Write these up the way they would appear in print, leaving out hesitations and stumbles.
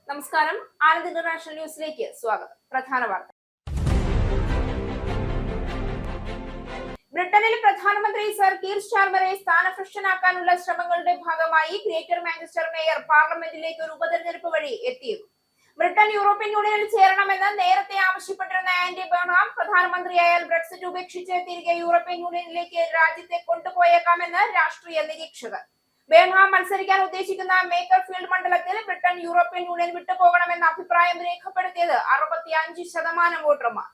നമസ്കാരം. ആനന്ദ് ഇന്റർനാഷണൽ ന്യൂസിലേക്ക് സ്വാഗതം. പ്രധാന വാർത്ത. ബ്രിട്ടനിൽ പ്രധാനമന്ത്രി സർ കീർ സ്റ്റാർമറെ സ്ഥാനഭ്രഷ്ടനാക്കാനുള്ള ശ്രമങ്ങളുടെ ഭാഗമായി ഗ്രേറ്റർ മാഞ്ചസ്റ്റർ മേയർ പാർലമെന്റിലേക്ക് ഒരു ഉപതെരഞ്ഞെടുപ്പ് വഴി എത്തിയിരുന്നു. ബ്രിട്ടൻ യൂറോപ്യൻ യൂണിയനിൽ ചേരണമെന്ന് നേരത്തെ ആവശ്യപ്പെട്ടിരുന്ന ആൻഡി ബേൺഹാം പ്രധാനമന്ത്രിയായാൽ ബ്രെക്സിറ്റ് ഉപേക്ഷിച്ച് തിരികെ യൂറോപ്യൻ യൂണിയനിലേക്ക് രാജ്യത്തെ കൊണ്ടുപോയേക്കാമെന്ന് രാഷ്ട്രീയ നിരീക്ഷകർ. ബേൺഹാം മത്സരിക്കാൻ ഉദ്ദേശിക്കുന്ന മേക്കർഫീൽഡ് മണ്ഡലത്തിൽ ബ്രിട്ടൻ യൂറോപ്യൻ യൂണിയൻ വിട്ടുപോകണമെന്ന അഭിപ്രായം രേഖപ്പെടുത്തിയത് 65% വോട്ടർമാർ.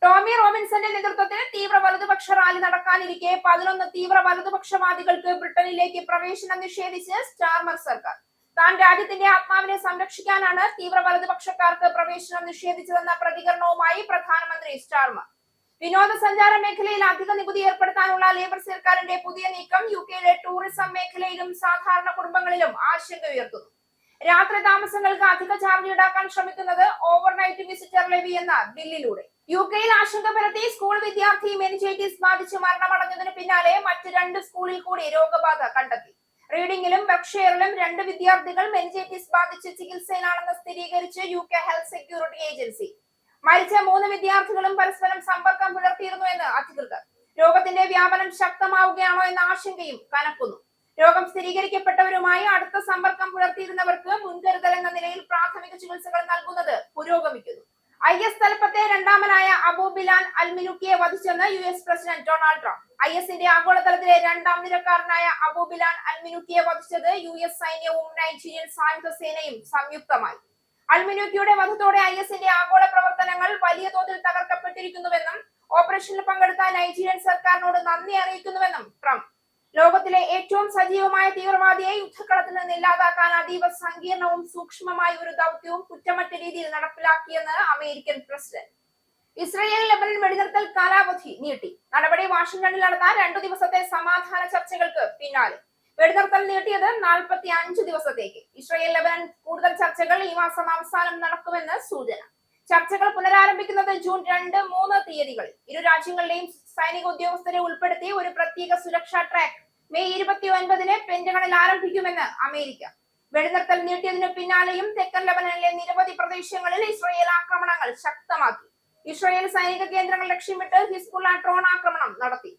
ടോമി റോബിൻസന്റെ നേതൃത്വത്തിൽ തീവ്ര വലതുപക്ഷ റാലി നടക്കാനിരിക്കെ 11 തീവ്ര വലതുപക്ഷവാദികൾക്ക് ബ്രിട്ടനിലേക്ക് പ്രവേശനം നിഷേധിച്ച് സ്റ്റാർമർ സർക്കാർ. താൻ രാജ്യത്തിന്റെ ആത്മാവിനെ സംരക്ഷിക്കാനാണ് തീവ്ര വലതുപക്ഷക്കാർക്ക് പ്രവേശനം നിഷേധിച്ചതെന്ന പ്രതികരണവുമായി പ്രധാനമന്ത്രി സ്റ്റാർമർ. വിനോദസഞ്ചാര മേഖലയിൽ അധിക നികുതി ഏർപ്പെടുത്താനുള്ള ലേബർ സർക്കാരിന്റെ പുതിയ നീക്കം യുകെയിലെ ടൂറിസം മേഖലയിലും സാധാരണ കുടുംബങ്ങളിലും ആശങ്ക ഉയർത്തുന്നു. രാത്രി താമസങ്ങൾക്ക് അധിക ചാർജ് ഈടാക്കാൻ ശ്രമിക്കുന്നത് ഓവർനൈറ്റ് വിസിറ്റർ ലെവി എന്ന ബില്ലിലൂടെ. യുകെയിൽ ആശങ്ക പരത്തി സ്കൂൾ വിദ്യാർത്ഥി മെനിഞ്ചൈറ്റിസ് ബാധിച്ച് മരണമടഞ്ഞതിന് പിന്നാലെ മറ്റ് 2 സ്കൂളിൽ കൂടി രോഗബാധ കണ്ടെത്തി. റീഡിംഗിലും ബർക്ക്ഷയറിലും 2 വിദ്യാർത്ഥികൾ മെനിഞ്ചൈറ്റിസ് ബാധിച്ച് ചികിത്സയിലാണെന്ന് സ്ഥിരീകരിച്ച് യുകെ ഹെൽത്ത് സെക്യൂരിറ്റി ഏജൻസി. മരിച്ച 3 വിദ്യാർത്ഥികളും പരസ്പരം സമ്പർക്കം പുലർത്തിയിരുന്നു എന്ന് അധികൃതർ. രോഗത്തിന്റെ വ്യാപനം ശക്തമാവുകയാണോ എന്ന ആശങ്കയും കനക്കുന്നു. രോഗം സ്ഥിരീകരിക്കപ്പെട്ടവരുമായി അടുത്ത സമ്പർക്കം പുലർത്തിയിരുന്നവർക്ക് മുൻകരുതൽ എന്ന നിലയിൽ പ്രാഥമിക ചികിത്സകൾ നൽകുന്നത് പുരോഗമിക്കുന്നു. IS തലപ്പത്തെ രണ്ടാമനായ അബു ബിലാൽ അൽ-മിനുക്കിയെ വധിച്ചെന്ന് US പ്രസിഡന്റ് ഡൊണാൾഡ് ട്രംപ്. ISന്റെ ആഗോളതലത്തിലെ 2ാം നിരക്കാരനായ അബു ബിലാൽ അൽ-മിനുക്കിയെ വധിച്ചത് US സൈന്യവും നൈജീരിയൻ സായുധ സേനയും സംയുക്തമായി. അൽ-മിനുക്കിയുടെ വധത്തോടെ ISന്റെ ആഗോള പ്രവർത്തനങ്ങൾ വലിയ തോതിൽ തകർക്കപ്പെട്ടിരിക്കുന്നുവെന്നും ഓപ്പറേഷനിൽ പങ്കെടുത്ത നൈജീരിയൻ സർക്കാരിനോട് നന്ദി അറിയിക്കുന്നുവെന്നും ട്രംപ്. ലോകത്തിലെ ഏറ്റവും സജീവമായ തീവ്രവാദിയെ യുദ്ധക്കളത്തിൽ നിന്ന് ഇല്ലാതാക്കാൻ അതീവ സങ്കീർണവും സൂക്ഷ്മമായ ഒരു ദൗത്യവും കുറ്റമറ്റ രീതിയിൽ നടപ്പിലാക്കിയെന്ന് അമേരിക്കൻ പ്രസിഡന്റ്. ഇസ്രയേൽ ലെബനൻ വെടിനിർത്തൽ കാലാവധി നീട്ടി. നടപടി വാഷിംഗ്ടണിൽ നടന്ന 2 ദിവസത്തെ സമാധാന ചർച്ചകൾക്ക് പിന്നാലെ വെടിനിർത്തൽ നീട്ടിയത് 45 ദിവസത്തേക്ക്. ഇസ്രയേൽ ലെബനൻ കൂടുതൽ ചർച്ചകൾ ഈ മാസം അവസാനം നടക്കുമെന്ന് സൂചന. ചർച്ചകൾ പുനരാരംഭിക്കുന്നത് ജൂൺ 2, 3 തീയതികളിൽ. ഇരു രാജ്യങ്ങളിലെയും സൈനിക ഉദ്യോഗസ്ഥരെ ഉൾപ്പെടുത്തി ഒരു പ്രത്യേക സുരക്ഷാ ട്രാക്ക് മെയ് 29-ന് പെന്റഗണിൽ ആരംഭിക്കുമെന്ന് അമേരിക്ക. വെടിനിർത്തൽ നീട്ടിയതിനു പിന്നാലെയും തെക്കൻ ലെബനനിലെ നിരവധി പ്രദേശങ്ങളിൽ ഇസ്രയേൽ ആക്രമണങ്ങൾ ശക്തമാക്കി. ഇസ്രയേൽ സൈനിക കേന്ദ്രങ്ങൾ ലക്ഷ്യമിട്ട് ഹിസ്ബുള്ള ഡ്രോൺ ആക്രമണം നടത്തി.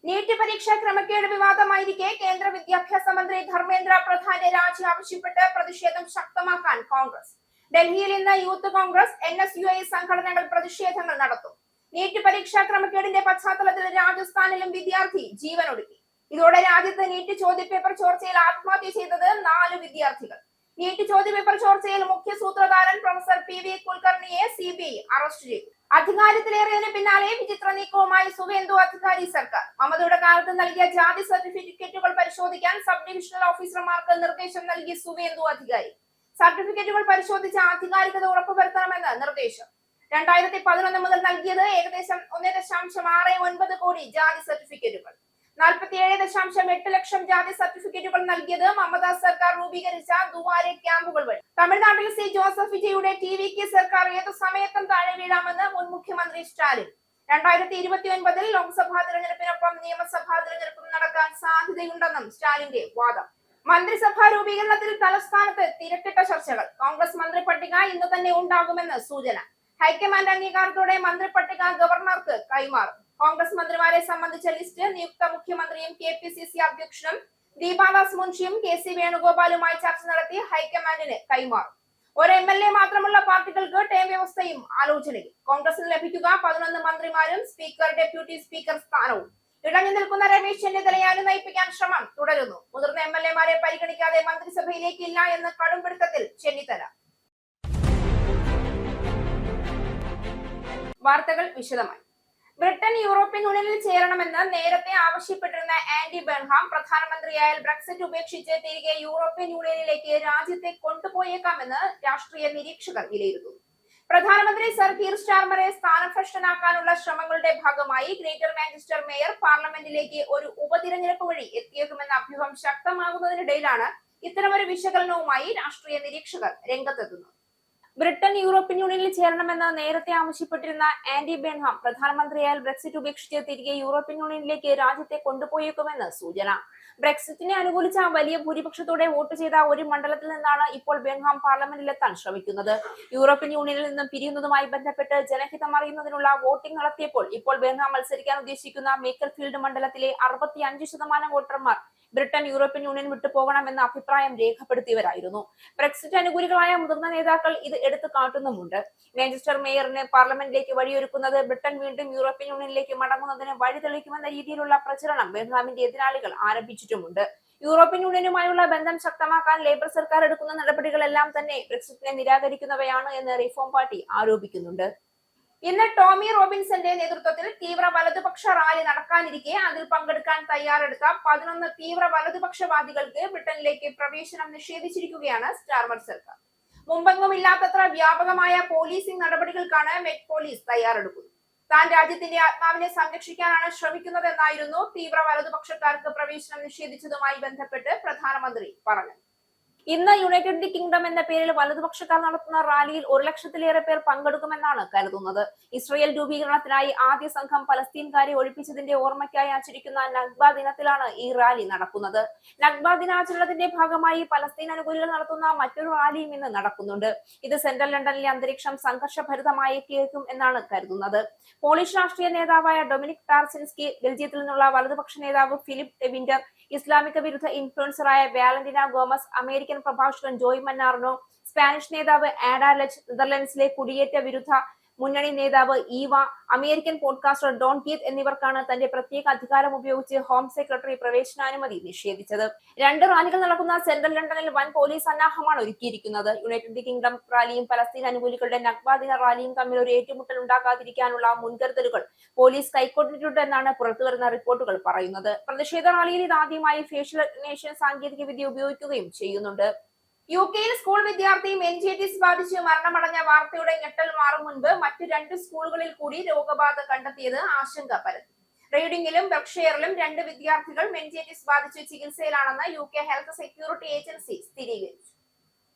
നീറ്റ് പരീക്ഷാ ക്രമക്കേട് വിവാദമായിരിക്കെ കേന്ദ്ര വിദ്യാഭ്യാസ മന്ത്രി ധർമ്മേന്ദ്ര പ്രധാന്റെ രാജി ആവശ്യപ്പെട്ട് പ്രതിഷേധം ശക്തമാക്കാൻ കോൺഗ്രസ്. ഡൽഹിയിൽ ഇന്ന് യൂത്ത് കോൺഗ്രസ്, NSUI സംഘടനകൾ പ്രതിഷേധങ്ങൾ നടത്തും. നീറ്റ് പരീക്ഷാ ക്രമക്കേടിന്റെ പശ്ചാത്തലത്തിൽ രാജസ്ഥാനിലും വിദ്യാർത്ഥി ജീവനൊടുക്കി. ഇതോടെ രാജ്യത്ത് നീറ്റ് ചോദ്യപേപ്പർ ചോർച്ചയിൽ ആത്മഹത്യ ചെയ്തത് 4 വിദ്യാർത്ഥികൾ. നീറ്റ് ചോദ്യപേപ്പർ ചോർച്ചയിൽ മുഖ്യ സൂത്രധാരൻ പ്രൊഫസർ PV കുൽക്കർണിയെ CBI അറസ്റ്റ് ചെയ്തു. അധികാരത്തിലേറിയതിന് പിന്നാലെ വിചിത്ര നീക്കവുമായി സുവേന്ദു അധികാരി സർക്കാർ. മമതയുടെ കാലത്ത് നൽകിയ ജാതി സർട്ടിഫിക്കറ്റുകൾ പരിശോധിക്കാൻ സബ് ഡിവിഷണൽ ഓഫീസർമാർക്ക് നിർദ്ദേശം നൽകി സുവേന്ദു അധികാരി. സർട്ടിഫിക്കറ്റുകൾ പരിശോധിച്ച് ആധികാരികത ഉറപ്പുവരുത്തണമെന്ന് നിർദ്ദേശം. 2011 മുതൽ നൽകിയത് ഏകദേശം 1.69 കോടി ജാതി സർട്ടിഫിക്കറ്റുകൾ. 47.8 ലക്ഷം ജാതി സർട്ടിഫിക്കറ്റുകൾ നൽകിയത് മമത സർക്കാർ രൂപീകരിച്ച ദുവാരെ ക്യാമ്പുകൾ വഴി. തമിഴ്നാട്ടിൽ C. ജോസഫ് വിജയുടെ TVK സർക്കാർ ഏതു സമയത്തും താഴെ വീഴാമെന്ന് മുൻ മുഖ്യമന്ത്രി സ്റ്റാലിൻ. 2029 ലോക്സഭാ തിരഞ്ഞെടുപ്പിനൊപ്പം നിയമസഭാ തിരഞ്ഞെടുപ്പും നടക്കാൻ സാധ്യതയുണ്ടെന്നും സ്റ്റാലിന്റെ വാദം. മന്ത്രിസഭാ രൂപീകരണത്തിൽ തലസ്ഥാനത്ത് തിരക്കിട്ട ചർച്ചകൾ. കോൺഗ്രസ് മന്ത്രി പട്ടിക ഇന്ന് തന്നെ ഉണ്ടാകുമെന്ന് സൂചന. ഹൈക്കമാൻഡ് അംഗീകാരത്തോടെ മന്ത്രി പട്ടിക ഗവർണർക്ക് കൈമാറും. കോൺഗ്രസ് മന്ത്രിമാരെ സംബന്ധിച്ച ലിസ്റ്റ് നിയുക്ത മുഖ്യമന്ത്രിയും KPCC അധ്യക്ഷനും ദീപാദാസ് മുൻഷിയും KC വേണുഗോപാലുമായി ചർച്ച നടത്തി ഹൈക്കമാൻഡിന് കൈമാറും. ഒരു MLA മാത്രമുള്ള പാർട്ടികൾക്ക് ടേം വ്യവസ്ഥയും ആലോചനയിൽ. കോൺഗ്രസിന് ലഭിക്കുക 11 മന്ത്രിമാരും സ്പീക്കർ, ഡെപ്യൂട്ടി സ്പീക്കർ സ്ഥാനവും. ഇടഞ്ഞു നിൽക്കുന്ന രമേശ് ചെന്നിത്തലയെ അനുനയിപ്പിക്കാൻ ശ്രമം തുടരുന്നു. മുതിർന്ന MLA-മാരെ പരിഗണിക്കാതെ മന്ത്രിസഭയിലേക്ക് ഇല്ല എന്ന് കടുംപിടുത്തത്തിൽ ചെന്നിത്തല. വാർത്തകൾ വിശദമായി. ബ്രിട്ടൻ യൂറോപ്യൻ യൂണിയനിൽ ചേരണമെന്ന് നേരത്തെ ആവശ്യപ്പെട്ടിരുന്ന ആൻഡി ബേൺഹാം പ്രധാനമന്ത്രിയായാൽ ബ്രെക്സിറ്റ് ഉപേക്ഷിച്ച് തിരികെ യൂറോപ്യൻ യൂണിയനിലേക്ക് രാജ്യത്തെ കൊണ്ടുപോയേക്കാമെന്ന് രാഷ്ട്രീയ നിരീക്ഷകർ വിലയിരുത്തുന്നു. പ്രധാനമന്ത്രി സർ കീർ സ്റ്റാർമറെ സ്ഥാനഭ്രഷ്ടനാക്കാനുള്ള ശ്രമങ്ങളുടെ ഭാഗമായി ഗ്രേറ്റർ മാഞ്ചസ്റ്റർ മേയർ പാർലമെന്റിലേക്ക് ഒരു ഉപതിരഞ്ഞെടുപ്പ് വഴി എത്തിയേക്കുമെന്ന അഭ്യൂഹം ശക്തമാകുന്നതിനിടയിലാണ് ഇത്തരമൊരു വിശകലനവുമായി രാഷ്ട്രീയ നിരീക്ഷകർ രംഗത്തെത്തുന്നത്. ബ്രിട്ടൻ യൂറോപ്യൻ യൂണിയനിൽ ചേരണമെന്ന് നേരത്തെ ആവശ്യപ്പെട്ടിരുന്ന ആൻഡി ബേൺഹാം പ്രധാനമന്ത്രിയായാൽ ബ്രെക്സിറ്റ് ഉപേക്ഷിച്ച് തിരികെ യൂറോപ്യൻ യൂണിയനിലേക്ക് രാജ്യത്തെ കൊണ്ടുപോയേക്കുമെന്ന് സൂചന. ബ്രെക്സിറ്റിനെ അനുകൂലിച്ച വലിയ ഭൂരിപക്ഷത്തോടെ വോട്ട് ചെയ്ത ഒരു മണ്ഡലത്തിൽ നിന്നാണ് ഇപ്പോൾ ബെൻഹാം പാർലമെന്റിലെത്താൻ ശ്രമിക്കുന്നത്. യൂറോപ്യൻ യൂണിയനിൽ നിന്നും പിരിയുന്നതുമായി ബന്ധപ്പെട്ട് ജനഹിതം അറിയുന്നതിനുള്ള വോട്ടിംഗ് നടത്തിയപ്പോൾ ഇപ്പോൾ ബെൻഹാം മത്സരിക്കാൻ ഉദ്ദേശിക്കുന്ന മേക്കൽഫീൽഡ് മണ്ഡലത്തിലെ 65% വോട്ടർമാർ ബ്രിട്ടൻ യൂറോപ്യൻ യൂണിയൻ വിട്ടു പോകണമെന്ന അഭിപ്രായം രേഖപ്പെടുത്തിയവരായിരുന്നു. ബ്രെക്സിറ്റ് അനുകൂലികളായ മുതിർന്ന നേതാക്കൾ ഇത് എടുത്തു കാട്ടുന്നുമുണ്ട്. മാഞ്ചസ്റ്റർ മേയറിന് പാർലമെന്റിലേക്ക് വഴിയൊരുക്കുന്നത് ബ്രിട്ടൻ വീണ്ടും യൂറോപ്യൻ യൂണിയനിലേക്ക് മടങ്ങുന്നതിന് വഴി തെളിയിക്കുമെന്ന രീതിയിലുള്ള പ്രചരണം ബെൻഹാമിന്റെ എതിരാളികൾ ആരംഭിച്ചിട്ടുമുണ്ട്. യൂറോപ്യൻ യൂണിയനുമായുള്ള ബന്ധം ശക്തമാക്കാൻ ലേബർ സർക്കാർ എടുക്കുന്ന നടപടികളെല്ലാം തന്നെ ബ്രെക്സിറ്റിനെ നിരാകരിക്കുന്നവയാണ് എന്ന് റിഫോം പാർട്ടി ആരോപിക്കുന്നുണ്ട്. ഇന്ന് ടോമി റോബിൻസന്റെ നേതൃത്വത്തിൽ തീവ്ര വലതുപക്ഷ റാലി നടക്കാനിരിക്കെ അതിൽ പങ്കെടുക്കാൻ തയ്യാറെടുത്ത 11 തീവ്ര വലതുപക്ഷവാദികൾക്ക് ബ്രിട്ടനിലേക്ക് പ്രവേശനം നിഷേധിച്ചിരിക്കുകയാണ് സ്റ്റാർമർ സർക്കാർ. മുമ്പെങ്ങുമില്ലാത്തത്ര വ്യാപകമായ പോലീസിംഗ് നടപടികൾക്കാണ് മെറ്റ് പോലീസ് തയ്യാറെടുക്കുന്നത്. താൻ രാജ്യത്തിന്റെ ആത്മാവിനെ സംരക്ഷിക്കാനാണ് ശ്രമിക്കുന്നതെന്നായിരുന്നു തീവ്ര വലതുപക്ഷക്കാർക്ക് പ്രവേശനം നിഷേധിച്ചതുമായി ബന്ധപ്പെട്ട് പ്രധാനമന്ത്രി പറഞ്ഞത്. ഇന്ന് യുണൈറ്റഡ് കിങ്ഡം എന്ന പേരിൽ വലതുപക്ഷക്കാർ നടത്തുന്ന റാലിയിൽ 1 ലക്ഷത്തിലേറെ പേർ പങ്കെടുക്കുമെന്നാണ് കരുതുന്നത്. ഇസ്രയേൽ രൂപീകരണത്തിനായി ആദ്യ സംഘം പലസ്തീൻകാരെ ഒഴിപ്പിച്ചതിന്റെ ഓർമ്മയ്ക്കായി ആചരിക്കുന്ന നഗ്ബ ദിനത്തിലാണ് ഈ റാലി നടക്കുന്നത്. നഗ്ബ ദിനാചരണത്തിന്റെ ഭാഗമായി പലസ്തീൻ അനുകൂലികൾ നടത്തുന്ന മറ്റൊരു റാലിയും ഇന്ന് നടക്കുന്നുണ്ട്. ഇത് സെൻട്രൽ ലണ്ടനിലെ അന്തരീക്ഷം സംഘർഷഭരിതമായേക്കും എന്നാണ് കരുതുന്നത്. പോളിഷ് രാഷ്ട്രീയ നേതാവായ ഡൊമിനിക് ടാർസിൻസ്കി, ബെൽജിയത്തിൽ നിന്നുള്ള വലതുപക്ഷ നേതാവ് ഫിലിപ്പ് ഡെവിൻഡർ, ഇസ്ലാമിക വിരുദ്ധ ഇൻഫ്ലുവൻസറായ വാലന്റിന ഗോമസ്, അമേരിക്കൻ പ്രഭാഷകൻ ജോയ് മന്നാർനോ, സ്പാനിഷ് നേതാവ് ആഡ ലച്ച്, നെതർലൻഡ്സിലെ കുടിയേറ്റ വിരുദ്ധ മുന്നണി നേതാവ് Eva, American podcaster Don Keith എന്നിവർക്കാണ് തന്റെ പ്രത്യേക അധികാരം ഉപയോഗിച്ച് ഹോം സെക്രട്ടറി പ്രവേശനാനുമതി നിഷേധിച്ചത്. 2 റാലികൾ നടക്കുന്ന സെൻട്രൽ ലണ്ടനിൽ വൻ പോലീസ് സന്നാഹമാണ് ഒരുക്കിയിരിക്കുന്നത്. യുണൈറ്റഡ് കിങ്ഡം റാലിയും പലസ്തീൻ അനുകൂലികളുടെ നഗ്ബ ദിന റാലിയും തമ്മിൽ ഒരു ഏറ്റുമുട്ടൽ ഉണ്ടാക്കാതിരിക്കാനുള്ള മുൻകരുതലുകൾ പോലീസ് കൈക്കൊണ്ടിട്ടുണ്ടെന്നാണ് പുറത്തുവരുന്ന റിപ്പോർട്ടുകൾ പറയുന്നത്. പ്രതിഷേധ റാലിയിൽ ഇതാദ്യമായി ഫേഷ്യൽ റെക്കഗ്നിഷൻ സാങ്കേതിക വിദ്യ ഉപയോഗിക്കുകയും ചെയ്യുന്നുണ്ട്. UK-യിൽ സ്കൂൾ വിദ്യാർത്ഥി മെനിഞ്ചൈറ്റിസ് ബാധിച്ച് മരണമടഞ്ഞ വാർത്തയുടെ ഞെട്ടൽ മാറും മുൻപ് മറ്റ് 2 സ്കൂളുകളിൽ കൂടി രോഗബാധ കണ്ടെത്തിയത് ആശങ്ക പരത്തി. റീഡിംഗിലും ബെർക്ക്ഷയറിലും 2 വിദ്യാർത്ഥികൾ മെനിഞ്ചൈറ്റിസ് ബാധിച്ച് ചികിത്സയിലാണെന്ന് UK ഹെൽത്ത് സെക്യൂരിറ്റി ഏജൻസി സ്ഥിരീകരിച്ചു.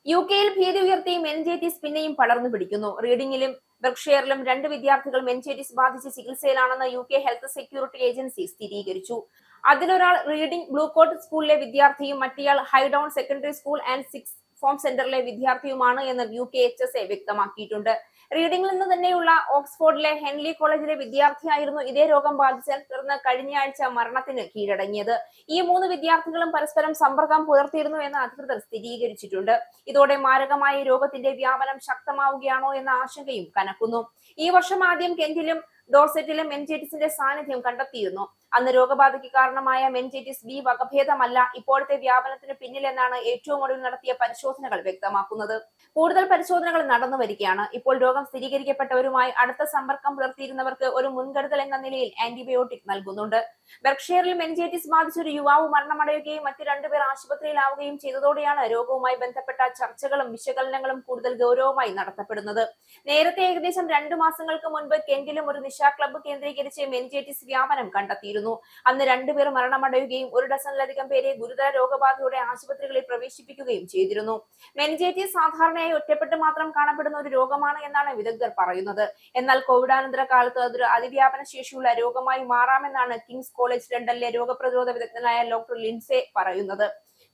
UK-യിൽ ഭീതി ഉയർത്തി മെനിഞ്ചൈറ്റിസ് പിന്നെയും പടർന്നു പിടിക്കുന്നു. റീഡിംഗിലും ബെർക്ക്ഷയറിലും 2 വിദ്യാർത്ഥികൾ മെനിഞ്ചൈറ്റിസ് ബാധിച്ച് ചികിത്സയിലാണെന്ന് UK ഹെൽത്ത് സെക്യൂരിറ്റി ഏജൻസി സ്ഥിരീകരിച്ചു. അതിലൊരാൾ റീഡിംഗ് ബ്ലൂ കോട്ട് സ്കൂളിലെ വിദ്യാർത്ഥിയും മറ്റേയാൾ Highdown secondary school and 6th form സെന്ററിലെ വിദ്യാർത്ഥിയുമാണ് എന്ന് UKHSA വ്യക്തമാക്കിയിട്ടുണ്ട്. റീഡിംഗിൽ നിന്ന് തന്നെയുള്ള ഓക്സ്ഫോർഡിലെ ഹെൻലി കോളേജിലെ വിദ്യാർത്ഥിയായിരുന്നു ഇതേ രോഗം ബാധിച്ച് തുടർന്ന് കഴിഞ്ഞയാഴ്ച മരണത്തിന് കീഴടങ്ങിയത്. ഈ 3 വിദ്യാർത്ഥികളും പരസ്പരം സമ്പർക്കം പുലർത്തിയിരുന്നു എന്ന് അധികൃതർ സ്ഥിരീകരിച്ചിട്ടുണ്ട്. ഇതോടെ മാരകമായ രോഗത്തിന്റെ വ്യാപനം ശക്തമാവുകയാണോ എന്ന ആശങ്കയും കനക്കുന്നു. ഈ വർഷം ആദ്യം കെന്റിലും ഡോർസെറ്റിലും മെനിഞ്ചൈറ്റിസിന്റെ സാന്നിധ്യം കണ്ടെത്തിയിരുന്നു. അന്ന് രോഗബാധയ്ക്ക് കാരണമായ മെനിഞ്ചൈറ്റിസ് ബി വകഭേദമല്ല ഇപ്പോഴത്തെ വ്യാപനത്തിന് പിന്നിലെന്നാണ് ഏറ്റവും ഒടുവിൽ നടത്തിയ പരിശോധനകൾ വ്യക്തമാക്കുന്നത്. കൂടുതൽ പരിശോധനകൾ നടന്നു വരികയാണ്. ഇപ്പോൾ രോഗം സ്ഥിരീകരിക്കപ്പെട്ടവരുമായി അടുത്ത സമ്പർക്കം പുലർത്തിയിരുന്നവർക്ക് ഒരു മുൻകരുതൽ എന്ന നിലയിൽ ആന്റിബയോട്ടിക് നൽകുന്നുണ്ട്. ബെർക്ക്ഷയറിൽ മെനിഞ്ചൈറ്റിസ് ബാധിച്ച ഒരു യുവാവ് മരണമടയുകയും മറ്റ് 2 പേർ ആശുപത്രിയിലാവുകയും ചെയ്തതോടെയാണ് രോഗവുമായി ബന്ധപ്പെട്ട ചർച്ചകളും വിശകലനങ്ങളും കൂടുതൽ ഗൗരവമായി നടത്തപ്പെടുന്നത്. നേരത്തെ ഏകദേശം 2 മാസങ്ങൾക്ക് മുൻപ് കെന്റിലും ഒരു നിശാ ക്ലബ്ബ് കേന്ദ്രീകരിച്ച് മെനിഞ്ചൈറ്റിസ് വ്യാപനം കണ്ടെത്തിയിരുന്നു. അന്ന് 2 പേർ മരണമടയുകയും 1 ഡസനിലധികം പേരെ ഗുരുതര രോഗബാധയോടെ ആശുപത്രികളിൽ പ്രവേശിപ്പിക്കുകയും ചെയ്തിരുന്നു. മെനിഞ്ചൈറ്റിസ് സാധാരണയായി ഒറ്റപ്പെട്ട് മാത്രം കാണപ്പെടുന്ന ഒരു രോഗമാണ് എന്നാണ് വിദഗ്ധർ പറയുന്നത്. എന്നാൽ കോവിഡാനന്തര കാലത്ത് അതൊരു അതിവ്യാപന ശേഷിയുള്ള രോഗമായി മാറാമെന്നാണ് കിങ്സ് കോളേജ് ലണ്ടനിലെ രോഗപ്രതിരോധ വിദഗ്ധനായ ഡോക്ടർ ലിൻസെ പറയുന്നത്.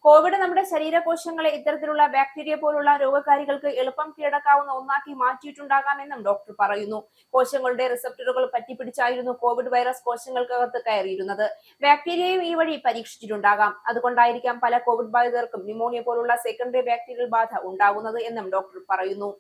കോവിഡ് നമ്മുടെ ശരീരകോശങ്ങളെ ഇത്തരത്തിലുള്ള ബാക്ടീരിയ പോലുള്ള രോഗകാരികൾക്ക് എളുപ്പം കീഴടക്കാവുന്ന ഒന്നാക്കി മാറ്റിയിട്ടുണ്ടാകാമെന്നും ഡോക്ടർ പറയുന്നു. കോശങ്ങളുടെ റിസപ്റ്ററുകൾ പറ്റിപ്പിടിച്ചായിരുന്നു കോവിഡ് വൈറസ് കോശങ്ങൾക്കകത്ത് കയറിയിരുന്നത്. ബാക്ടീരിയയും ഈ വഴി പരീക്ഷിച്ചിട്ടുണ്ടാകാം. അതുകൊണ്ടായിരിക്കാം പല കോവിഡ് ബാധിതർക്കും ന്യൂമോണിയ പോലുള്ള സെക്കൻഡറി ബാക്ടീരിയൽ ബാധ ഉണ്ടാകുന്നത് എന്നും ഡോക്ടർ പറയുന്നു.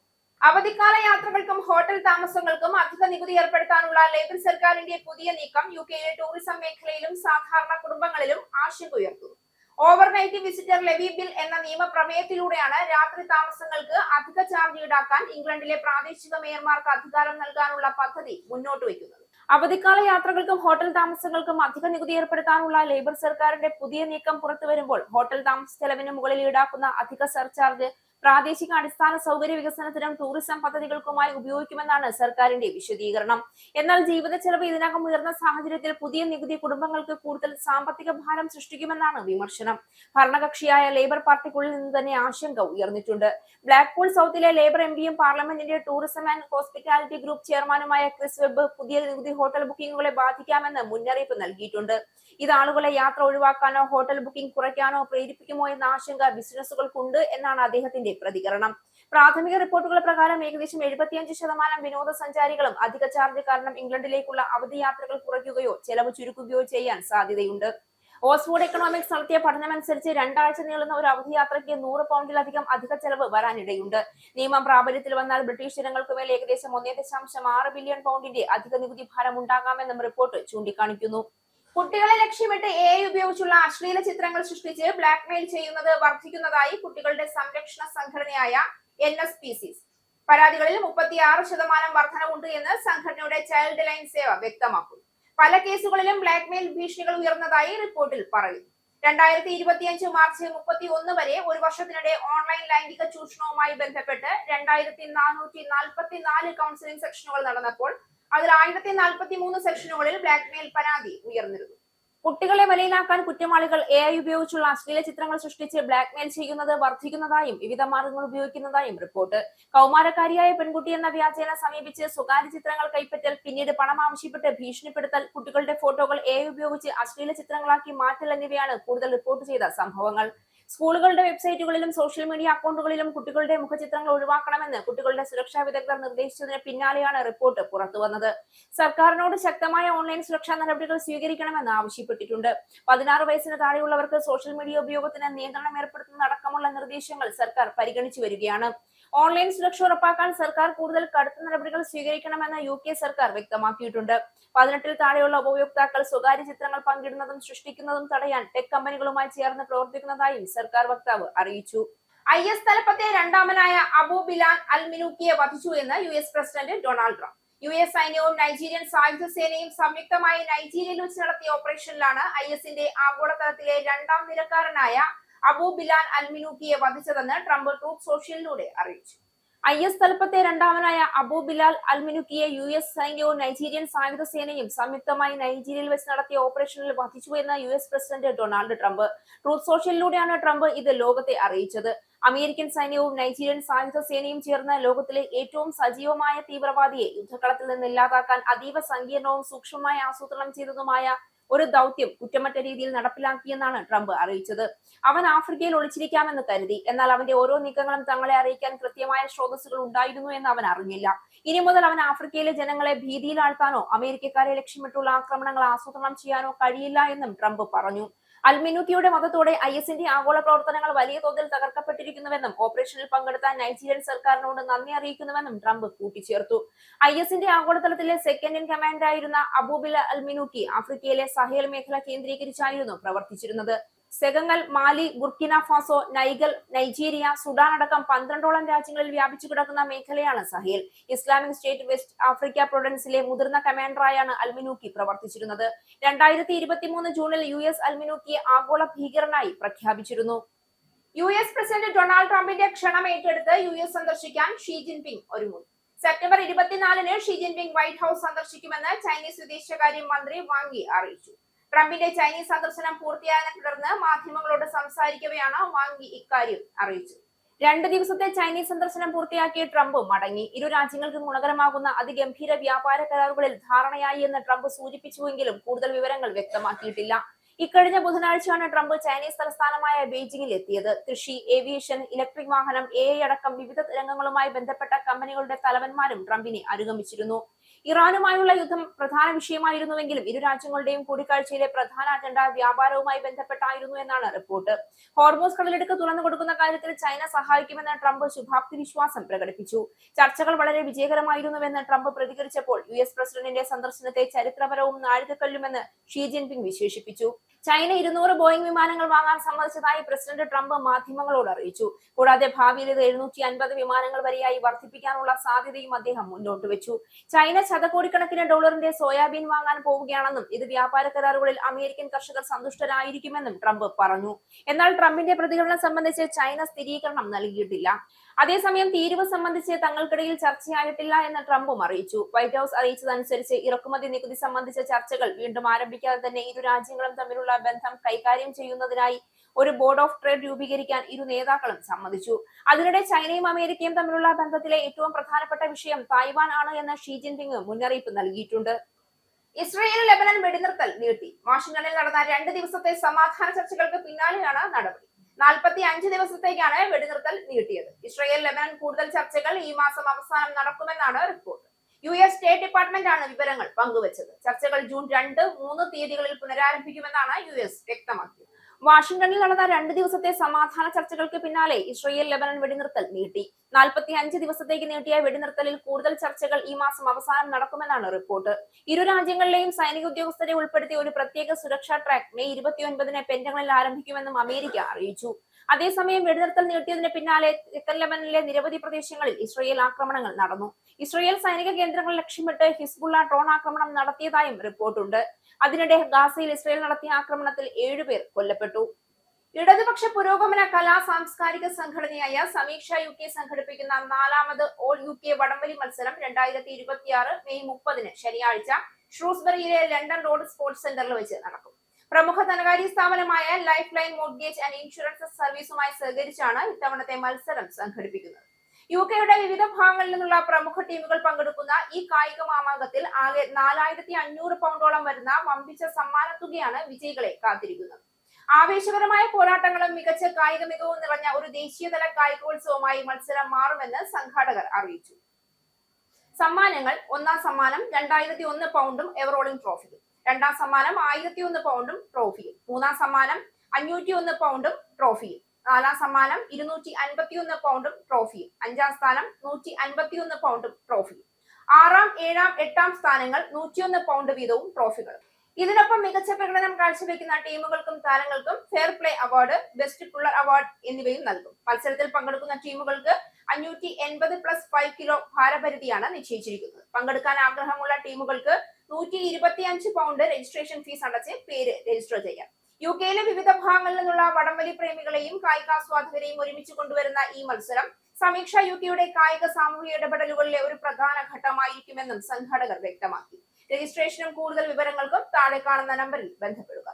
അവധിക്കാല യാത്രകൾക്കും ഹോട്ടൽ താമസങ്ങൾക്കും അധിക നികുതി ഏർപ്പെടുത്താനുള്ള ലേബർ സർക്കാരിന്റെ പുതിയ നീക്കം UK-യിലെ ടൂറിസം മേഖലയിലും സാധാരണ കുടുംബങ്ങളിലും ആശങ്ക ഉയർത്തുന്നു. ഓവർനൈറ്റ് വിസിറ്റർ ലെവി ബിൽ എന്ന നിയമപ്രമേയത്തിലൂടെയാണ് രാത്രി താമസങ്ങൾക്ക് അധിക ചാർജ് ഈടാക്കാൻ ഇംഗ്ലണ്ടിലെ പ്രാദേശിക മേയർമാർക്ക് അധികാരം നൽകാനുള്ള പദ്ധതി മുന്നോട്ട് വയ്ക്കുന്നത്. അവധിക്കാല യാത്രകൾക്കും ഹോട്ടൽ താമസങ്ങൾക്കും അധിക നികുതി ഏർപ്പെടുത്താനുള്ള ലേബർ സർക്കാരിന്റെ പുതിയ നീക്കം പുറത്തുവരുമ്പോൾ ഹോട്ടൽ താമസ ചെലവിന് മുകളിൽ ഈടാക്കുന്ന അധിക സർചാർജ് പ്രാദേശിക അടിസ്ഥാന സൗകര്യ വികസനത്തിനും ടൂറിസം പദ്ധതികൾക്കുമായി ഉപയോഗിക്കുമെന്നാണ് സർക്കാരിന്റെ വിശദീകരണം. എന്നാൽ ജീവിത ചെലവ് ഇതിനകം ഉയർന്ന സാഹചര്യത്തിൽ പുതിയ നികുതി കുടുംബങ്ങൾക്ക് കൂടുതൽ സാമ്പത്തിക ഭാരം സൃഷ്ടിക്കുമെന്നാണ് വിമർശനം. ഭരണകക്ഷിയായ ലേബർ പാർട്ടിക്കുള്ളിൽ നിന്ന് തന്നെ ആശങ്ക ഉയർന്നിട്ടുണ്ട്. ബ്ലാക്ക്പൂൾ സൗത്തിലെ ലേബർ എംപിയും പാർലമെന്റിന്റെ ടൂറിസം ആൻഡ് ഹോസ്പിറ്റാലിറ്റി ഗ്രൂപ്പ് ചെയർമാനുമായ ക്രിസ് വെബ് പുതിയ നികുതി ഹോട്ടൽ ബുക്കിംഗുകളെ ബാധിക്കാമെന്ന് മുന്നറിയിപ്പ് നൽകിയിട്ടുണ്ട്. ഇത് ആളുകളെ യാത്ര ഒഴിവാക്കാനോ ഹോട്ടൽ ബുക്കിംഗ് കുറയ്ക്കാനോ പ്രേരിപ്പിക്കുമോ എന്ന ആശങ്ക ബിസിനസ്സുകൾക്കുണ്ട് എന്നാണ് അദ്ദേഹത്തിന്റെ പ്രതികരണം. പ്രാഥമിക റിപ്പോർട്ടുകൾ പ്രകാരം ഏകദേശം 75% വിനോദസഞ്ചാരികളും അധിക ചാർജ് കാരണം ഇംഗ്ലണ്ടിലേക്കുള്ള അവധി യാത്രകൾ കുറയ്ക്കുകയോ ചെലവ് ചുരുക്കുകയോ ചെയ്യാൻ സാധ്യതയുണ്ട്. ഓക്സ്ഫോർഡ് എക്കണോമിക്സ് നടത്തിയ പഠനമനുസരിച്ച് 2 ആഴ്ച നീളുന്ന ഒരു അവധി യാത്രയ്ക്ക് 100 പൗണ്ടിലധികം അധിക ചെലവ് വരാനിടയുണ്ട്. നിയമം പ്രാബല്യത്തിൽ വന്നാൽ ബ്രിട്ടീഷ് ജനങ്ങൾക്കുമേൽ ഏകദേശം 1.6 ബില്യൺ പൗണ്ടിന്റെ അധിക നികുതി ഭാരം ഉണ്ടാകാമെന്നും റിപ്പോർട്ട് ചൂണ്ടിക്കാണിക്കുന്നു. കുട്ടികളെ ലക്ഷ്യമിട്ട് AI ഉപയോഗിച്ചുള്ള അശ്ലീല ചിത്രങ്ങൾ സൃഷ്ടിച്ച് ബ്ലാക്ക്മെയിൽ ചെയ്യുന്നത് വർദ്ധിക്കുന്നതായി കുട്ടികളുടെ സംരക്ഷണ സംഘടനയായ NSPCC. പരാതികളിൽ 36% വർധനവുണ്ട് എന്ന് സംഘടനയുടെ ചൈൽഡ് ലൈൻ സേവ വ്യക്തമാക്കുന്നു. പല കേസുകളിലും ബ്ലാക്ക്മെയിൽ ഭീഷണികൾ ഉയർന്നതായി റിപ്പോർട്ടിൽ പറയുന്നു. 2025 മാർച്ച് 31 വരെ ഒരു വർഷത്തിനിടെ ഓൺലൈൻ ലൈംഗിക ചൂഷണവുമായി ബന്ധപ്പെട്ട് 2444 കൗൺസിലിംഗ് സെക്ഷനുകൾ നടന്നപ്പോൾ അതിൽ 1043 സെക്ഷനുകളിൽ ബ്ലാക്ക്മെയിൽ പരാതി ഉയർന്നിരുന്നു. കുട്ടികളെ വലയിലാക്കാൻ കുറ്റവാളികൾ AI ഉപയോഗിച്ചുള്ള അശ്ലീല ചിത്രങ്ങൾ സൃഷ്ടിച്ച് ബ്ലാക്ക്മെയിൽ ചെയ്യുന്നത് വർദ്ധിക്കുന്നതായും വിവിധ മാർഗങ്ങൾ ഉപയോഗിക്കുന്നതായും റിപ്പോർട്ട്. കൗമാരക്കാരിയായ പെൺകുട്ടി എന്ന വ്യാജേന സമീപിച്ച് സ്വകാര്യ ചിത്രങ്ങൾ കൈപ്പറ്റൽ, പിന്നീട് പണം ആവശ്യപ്പെട്ട് ഭീഷണിപ്പെടുത്തൽ, കുട്ടികളുടെ ഫോട്ടോകൾ AI ഉപയോഗിച്ച് അശ്ലീല ചിത്രങ്ങളാക്കി മാറ്റൽ എന്നിവയാണ് കൂടുതൽ റിപ്പോർട്ട് ചെയ്ത സംഭവങ്ങൾ. സ്കൂളുകളുടെ വെബ്സൈറ്റുകളിലും സോഷ്യൽ മീഡിയ അക്കൗണ്ടുകളിലും കുട്ടികളുടെ മുഖചിത്രങ്ങൾ ഒഴിവാക്കണമെന്ന് കുട്ടികളുടെ സുരക്ഷാ വിദഗ്ധർ നിർദ്ദേശിച്ചതിന് പിന്നാലെയാണ് റിപ്പോർട്ട് പുറത്തുവന്നത്. സർക്കാരിനോട് ശക്തമായ ഓൺലൈൻ സുരക്ഷാ നടപടികൾ സ്വീകരിക്കണമെന്ന് ആവശ്യപ്പെട്ടിട്ടുണ്ട്. 16 വയസ്സിന് താഴെയുള്ളവർക്ക് സോഷ്യൽ മീഡിയ ഉപയോഗത്തിന് നിയന്ത്രണം ഏർപ്പെടുത്തുന്നതടക്കമുള്ള നിർദ്ദേശങ്ങൾ സർക്കാർ പരിഗണിച്ചു വരികയാണ്. ഓൺലൈൻ സുരക്ഷ ഉറപ്പാക്കാൻ സർക്കാർ കൂടുതൽ കടുത്ത നടപടികൾ സ്വീകരിക്കണമെന്ന് UK സർക്കാർ വ്യക്തമാക്കിയിട്ടുണ്ട്. 18-ൽ താഴെയുള്ള ഉപയോക്താക്കൾ സ്വകാര്യ ചിത്രങ്ങൾ പങ്കിടുന്നതും സൃഷ്ടിക്കുന്നതും തടയാൻ ടെക് കമ്പനികളുമായി ചേർന്ന് പ്രവർത്തിക്കുന്നതായും സർക്കാർ വക്താവ് അറിയിച്ചു. IS തലപ്പത്തെ രണ്ടാമനായ അബു ബിലാൽ അൽ മിനൂക്കിയെ വധിച്ചു എന്ന് US president Donald Trump. US സൈന്യവും നൈജീരിയൻ സായുധ സേനയും സംയുക്തമായി നൈജീരിയയിൽ വെച്ച് നടത്തിയ ഓപ്പറേഷനിലാണ് ISന്റെ ആഗോളതലത്തിലെ 2ാം നിരക്കാരനായ അബു ബിലാൽ അൽ മിനൂക്കിയെ വധിച്ചതെന്ന് ട്രംപ് ട്രൂത്ത് സോഷ്യലിലൂടെ അറിയിച്ചു. IS തലപ്പത്തെ രണ്ടാമനായ അബു ബിലാൽ അൽ മിനൂക്കിയെ US സൈന്യവും നൈജീരിയൻ സായുധ സേനയും സംയുക്തമായി നൈജീരിയയിൽ വെച്ച് നടത്തിയ ഓപ്പറേഷനിൽ വധിച്ചു എന്ന് US president Donald Trump. Truth സോഷ്യലിലൂടെയാണ് ട്രംപ് ഇത് ലോകത്തെ അറിയിച്ചത്. അമേരിക്കൻ സൈന്യവും നൈജീരിയൻ സായുധ സേനയും ചേർന്ന് ലോകത്തിലെ ഏറ്റവും സജീവമായ തീവ്രവാദിയെ യുദ്ധകളത്തിൽ നിന്ന് ഇല്ലാതാക്കാൻ അതീവ സങ്കീർണവും സൂക്ഷ്മമായി ആസൂത്രണം ചെയ്തതുമായ ഒരു ദൗത്യം കുറ്റമറ്റ രീതിയിൽ നടപ്പിലാക്കിയെന്നാണ് ട്രംപ് അറിയിച്ചത്. അവൻ ആഫ്രിക്കയിൽ ഒളിച്ചിരിക്കാമെന്ന് കരുതി, എന്നാൽ അവന്റെ ഓരോ നീക്കങ്ങളും തങ്ങളെ അറിയിക്കാൻ കൃത്യമായ സ്രോതസ്സുകൾ ഉണ്ടായിരുന്നു എന്ന് അവൻ അറിഞ്ഞില്ല. ഇനി മുതൽ അവൻ ആഫ്രിക്കയിലെ ജനങ്ങളെ ഭീതിയിലാഴ്ത്താനോ അമേരിക്കക്കാരെ ലക്ഷ്യമിട്ടുള്ള ആക്രമണങ്ങൾ ആസൂത്രണം ചെയ്യാനോ കഴിയില്ല എന്നും ട്രംപ് പറഞ്ഞു. അൽ മിനൂക്കിയുടെ വധത്തോടെ ISന്റെ ആഗോള പ്രവർത്തനങ്ങൾ വലിയ തോതിൽ തകർക്കപ്പെട്ടിരിക്കുന്നുവെന്നും ഓപ്പറേഷനിൽ പങ്കെടുത്ത നൈജീരിയൻ സർക്കാരിനോട് നന്ദി അറിയിക്കുന്നുവെന്നും ട്രംപ് കൂട്ടിച്ചേർത്തു. ISന്റെ ആഗോളതലത്തിലെ സെക്കൻഡ് ഇൻ കമാൻഡറായിരുന്ന അബു ബിലാൽ അൽ മിനൂക്കി ആഫ്രിക്കയിലെ സഹേൽ മേഖല കേന്ദ്രീകരിച്ചായിരുന്നു പ്രവർത്തിച്ചിരുന്നത്. Senegal, Mali, Burkina Faso, Niger, Nigeria, Sudan അടക്കം 12ഓളം രാജ്യങ്ങളിൽ വ്യാപിച്ചു കിടക്കുന്ന മേഖലയാണ് Sahel. Islamic State West Africa പ്രൊവിൻസിലെ മുതിർന്ന കമാൻഡറായാണ് അൽ മിനൂക്കി പ്രവർത്തിച്ചിരുരുന്നത്. 2023 ജൂണിൽ US അൽ മിനൂക്കിയെ ആഗോള ഭീകരനായി പ്രഖ്യാപിച്ചിരുന്നു. US പ്രസിഡന്റ് ഡൊണാൾഡ് ട്രംപിന്റെ ക്ഷണം ഏറ്റെടുത്ത് US സന്ദർശിക്കാൻ ഷീ ജിൻപിങ് ഒരുങ്ങുന്നു. സെപ്റ്റംബർ 24-ന് ഷീ ജിൻപിങ് വൈറ്റ് ഹൌസ് സന്ദർശിക്കുമെന്ന് ചൈനീസ് വിദേശകാര്യ മന്ത്രി വാങ് യി അറിയിച്ചു. ട്രംപിന്റെ ചൈനീസ് സന്ദർശനം പൂർത്തിയായതിനെ തുടർന്ന് മാധ്യമങ്ങളോട് സംസാരിക്കവെയാണ് വാങ് യി ഇക്കാര്യം അറിയിച്ചത്. 2 ദിവസത്തെ ചൈനീസ് സന്ദർശനം പൂർത്തിയാക്കിയ ട്രംപ് മടങ്ങി. ഇരു രാജ്യങ്ങൾക്കും ഗുണകരമാകുന്ന അതിഗംഭീര വ്യാപാര കരാറുകളിൽ ധാരണയായി എന്ന് ട്രംപ് സൂചിപ്പിച്ചുവെങ്കിലും കൂടുതൽ വിവരങ്ങൾ വ്യക്തമാക്കിയിട്ടില്ല. ഇക്കഴിഞ്ഞ ബുധനാഴ്ചയാണ് ട്രംപ് ചൈനീസ് തലസ്ഥാനമായ ബെയ്ജിംഗിൽ എത്തിയത്. കൃഷി, ഏവിയേഷൻ, ഇലക്ട്രിക് വാഹനം, AI അടക്കം വിവിധ രംഗങ്ങളുമായി ബന്ധപ്പെട്ട കമ്പനികളുടെ തലവന്മാരും ട്രംപിനെ അനുഗമിച്ചിരുന്നു. ഇറാനുമായുള്ള യുദ്ധം പ്രധാന വിഷയമായിരുന്നുവെങ്കിലും ഇരു രാജ്യങ്ങളുടെയും കൂടിക്കാഴ്ചയിലെ പ്രധാന അജണ്ട വ്യാപാരവുമായി ബന്ധപ്പെട്ടായിരുന്നു എന്നാണ് റിപ്പോർട്ട്. ഹോർമൂസ് കടലിടുക്ക് തുറന്നു കൊടുക്കുന്ന കാര്യത്തിൽ ചൈന സഹായിക്കുമെന്ന് ട്രംപ് ശുഭാപ്തി വിശ്വാസം പ്രകടിപ്പിച്ചു. ചർച്ചകൾ വളരെ വിജയകരമായിരുന്നുവെന്ന് ട്രംപ് പ്രതികരിച്ചപ്പോൾ US പ്രസിഡന്റിന്റെ സന്ദർശനത്തെ ചരിത്രപരവും നാഴികക്കല്ലുമെന്ന് ഷീ ജിൻപിങ് വിശേഷിപ്പിച്ചു. ചൈന 200 ബോയിംഗ് വിമാനങ്ങൾ വാങ്ങാൻ സമ്മതിച്ചതായി പ്രസിഡന്റ് ട്രംപ് മാധ്യമങ്ങളോട് അറിയിച്ചു. കൂടാതെ ഭാവിയിൽ ഇത് 750 വിമാനങ്ങൾ വരെയായി വർദ്ധിപ്പിക്കാനുള്ള സാധ്യതയും അദ്ദേഹം മുന്നോട്ട് വെച്ചു. ചൈന ചൈന ശതകോടിക്കണക്കിന് ഡോളറിന്റെ സോയാബീൻ വാങ്ങാൻ പോവുകയാണെന്നും ഇത് വ്യാപാര കരാറുകളിൽ അമേരിക്കൻ കർഷകർ സന്തുഷ്ടരായിരിക്കുമെന്നും ട്രംപ് പറഞ്ഞു. എന്നാൽ ട്രംപിന്റെ പ്രതികരണം സംബന്ധിച്ച് ചൈന സ്ഥിരീകരണം നൽകിയിട്ടില്ല. അതേസമയം തീരുവ സംബന്ധിച്ച് തങ്ങൾക്കിടയിൽ ചർച്ചയായിട്ടില്ല എന്ന് ട്രംപും അറിയിച്ചു. വൈറ്റ് ഹൌസ് അറിയിച്ചതനുസരിച്ച് ഇറക്കുമതി നികുതി സംബന്ധിച്ച ചർച്ചകൾ വീണ്ടും ആരംഭിക്കാതെ തന്നെ ഇരു രാജ്യങ്ങളും തമ്മിലുള്ള ബന്ധം കൈകാര്യം ചെയ്യുന്നതിനായി ഒരു ബോർഡ് ഓഫ് ട്രേഡ് രൂപീകരിക്കാൻ ഇരു നേതാക്കളും സമ്മതിച്ചു. അതിനിടെ ചൈനയും അമേരിക്കയും തമ്മിലുള്ള ബന്ധത്തിലെ ഏറ്റവും പ്രധാനപ്പെട്ട വിഷയം തായ്വാൻ ആണ് എന്ന് ഷീ ജിൻപിങ് മുന്നറിയിപ്പ് നൽകിയിട്ടുണ്ട്. ഇസ്രയേൽ ലെബനൻ വെടിനിർത്തൽ നീട്ടി. വാഷിംഗ്ടണിൽ നടന്ന 2 ദിവസത്തെ സമാധാന ചർച്ചകൾക്ക് പിന്നാലെയാണ് നടപടി. 45 ദിവസത്തേക്കാണ് വെടിനിർത്തൽ നീട്ടിയത്. ഇസ്രയേൽ ലെബനൻ കൂടുതൽ ചർച്ചകൾ ഈ മാസം അവസാനം നടക്കുമെന്നാണ് റിപ്പോർട്ട്. US സ്റ്റേറ്റ് ഡിപ്പാർട്ട്മെന്റ് ആണ് വിവരങ്ങൾ പങ്കുവച്ചത്. ചർച്ചകൾ ജൂൺ 2, 3 തീയതികളിൽ പുനരാരംഭിക്കുമെന്നാണ് US വ്യക്തമാക്കിയത്. വാഷിംഗ്ടണിൽ നടന്ന 2 ദിവസത്തെ സമാധാന ചർച്ചകൾക്ക് പിന്നാലെ ഇസ്രയേൽ ലെബനൻ വെടിനിർത്തൽ നീട്ടി. 45 ദിവസത്തേക്ക് നീട്ടിയ വെടിനിർത്തലിൽ കൂടുതൽ ചർച്ചകൾ ഈ മാസം അവസാനം നടക്കുമെന്നാണ് റിപ്പോർട്ട്. ഇരു രാജ്യങ്ങളിലെയും സൈനിക ഉദ്യോഗസ്ഥരെ ഉൾപ്പെടുത്തി ഒരു പ്രത്യേക സുരക്ഷാ ട്രാക്ക് മെയ് 29-ന് പെന്റഗണിൽ ആരംഭിക്കുമെന്നും അമേരിക്ക അറിയിച്ചു. അതേസമയം വെടിനിർത്തൽ നീട്ടിയതിന് പിന്നാലെ തെക്കൻ ലെബനനിലെ നിരവധി പ്രദേശങ്ങളിൽ ഇസ്രയേൽ ആക്രമണങ്ങൾ നടന്നു. ഇസ്രയേൽ സൈനിക കേന്ദ്രങ്ങൾ ലക്ഷ്യമിട്ട് ഹിസ്ബുള്ള ഡ്രോൺ ആക്രമണം നടത്തിയതായും റിപ്പോർട്ടുണ്ട്. അതിനിടെ ഗാസയിൽ ഇസ്രയേൽ നടത്തിയ ആക്രമണത്തിൽ 7 പേർ കൊല്ലപ്പെട്ടു. ഇടതുപക്ഷ പുരോഗമന കലാ സാംസ്കാരിക സംഘടനയായ സമീക്ഷ UK സംഘടിപ്പിക്കുന്ന 4ാമത് ഓൾ UK വടംവലി മത്സരം 2026 മെയ് 30-ന് ശനിയാഴ്ച ഷ്രൂസ്ബറിയിലെ ലണ്ടൻ റോഡ് സ്പോർട്സ് സെന്ററിൽ വെച്ച് നടക്കും. പ്രമുഖ ധനകാര്യ സ്ഥാപനമായ Life Line Mortgage and Insurance സർവീസുമായി സഹകരിച്ചാണ് ഇത്തവണത്തെ മത്സരം സംഘടിപ്പിക്കുന്നത്. യുകെയുടെ വിവിധ ഭാഗങ്ങളിൽ നിന്നുള്ള പ്രമുഖ ടീമുകൾ പങ്കെടുക്കുന്ന ഈ കായിക മാമാങ്കത്തിൽ ആകെ 4500 പൗണ്ടോളം വരുന്ന വമ്പിച്ച സമ്മാനത്തുകയാണ് വിജയികളെ കാത്തിരിക്കുന്നത്. ആവേശകരമായ പോരാട്ടങ്ങളും മികച്ച കായിക മികവും നിറഞ്ഞ ഒരു ദേശീയതല കായികോത്സവമായി മത്സരം മാറുമെന്ന് സംഘാടകർ അറിയിച്ചു. സമ്മാനങ്ങൾ: 1ാം സമ്മാനം 2001 പൗണ്ടും എവറോളിംഗ് ട്രോഫിയും. 2ാം സമ്മാനം 1001 പൗണ്ടും ട്രോഫിയും. 3ാം സമ്മാനം 501 പൗണ്ടും ട്രോഫിയും. 4ാം സമ്മാനം 251 പൗണ്ടും ട്രോഫിയും. 5ാം സ്ഥാനം 151 പൗണ്ടും ട്രോഫിയും. 6ാം, 7ാം, 8ാം സ്ഥാനങ്ങൾ 101 പൗണ്ട് വീതവും ട്രോഫികളും. ഇതിനൊപ്പം മികച്ച പ്രകടനം കാഴ്ചവെക്കുന്ന ടീമുകൾക്കും താരങ്ങൾക്കും fair play award, best puller award എന്നിവയും നൽകും. മത്സരത്തിൽ പങ്കെടുക്കുന്ന ടീമുകൾക്ക് 580+5 കിലോ ഭാരപരിധിയാണ് നിശ്ചയിച്ചിരിക്കുന്നത്. പങ്കെടുക്കാൻ ആഗ്രഹമുള്ള ടീമുകൾക്ക് 125 പൗണ്ട് രജിസ്ട്രേഷൻ ഫീസ് അടച്ച് പേര് രജിസ്റ്റർ ചെയ്യാം. യുകെയിലെ വിവിധ ഭാഗങ്ങളിൽ നിന്നുള്ള വടംവലി പ്രേമികളെയും കായികാസ്വാദകരെയും ഒരുമിച്ച് കൊണ്ടുവരുന്ന ഈ മത്സരം സമീക്ഷ UKയുടെ കായിക സാമൂഹിക ഇടപെടലുകളിലെ ഒരു പ്രധാന ഘട്ടമായിരിക്കുമെന്നും സംഘാടകർ വ്യക്തമാക്കി. രജിസ്ട്രേഷനും കൂടുതൽ വിവരങ്ങൾക്കും താഴെ കാണുന്ന നമ്പറിൽ ബന്ധപ്പെടുക.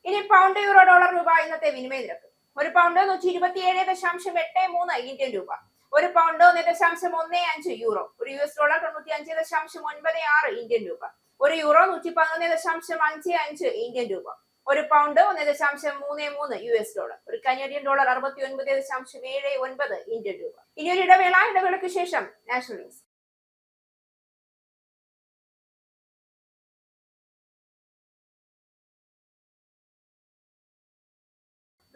ഇനി പൗണ്ട്, യൂറോ, ഡോളർ, രൂപ ഇന്നത്തെ വിനിമയ നിരക്ക്. ഒരു പൗണ്ട് 127.83 ഇന്ത്യൻ രൂപ. ഒരു പൗണ്ട് 1.15 യൂറോ. ഒരു US ഡോളർ 95.96 ഇന്ത്യൻ രൂപ. ഒരു യൂറോ 111.55 ഇന്ത്യൻ രൂപ. ഒരു പൗണ്ട് 1.33 US ഡോളർ. ഒരു കനേഡിയൻ ഡോളർ 69.79 ഇന്ത്യൻ രൂപ. ഇനി ഒരു ഇടവേളയ്ക്ക് ശേഷം നാഷണൽ ന്യൂസ്.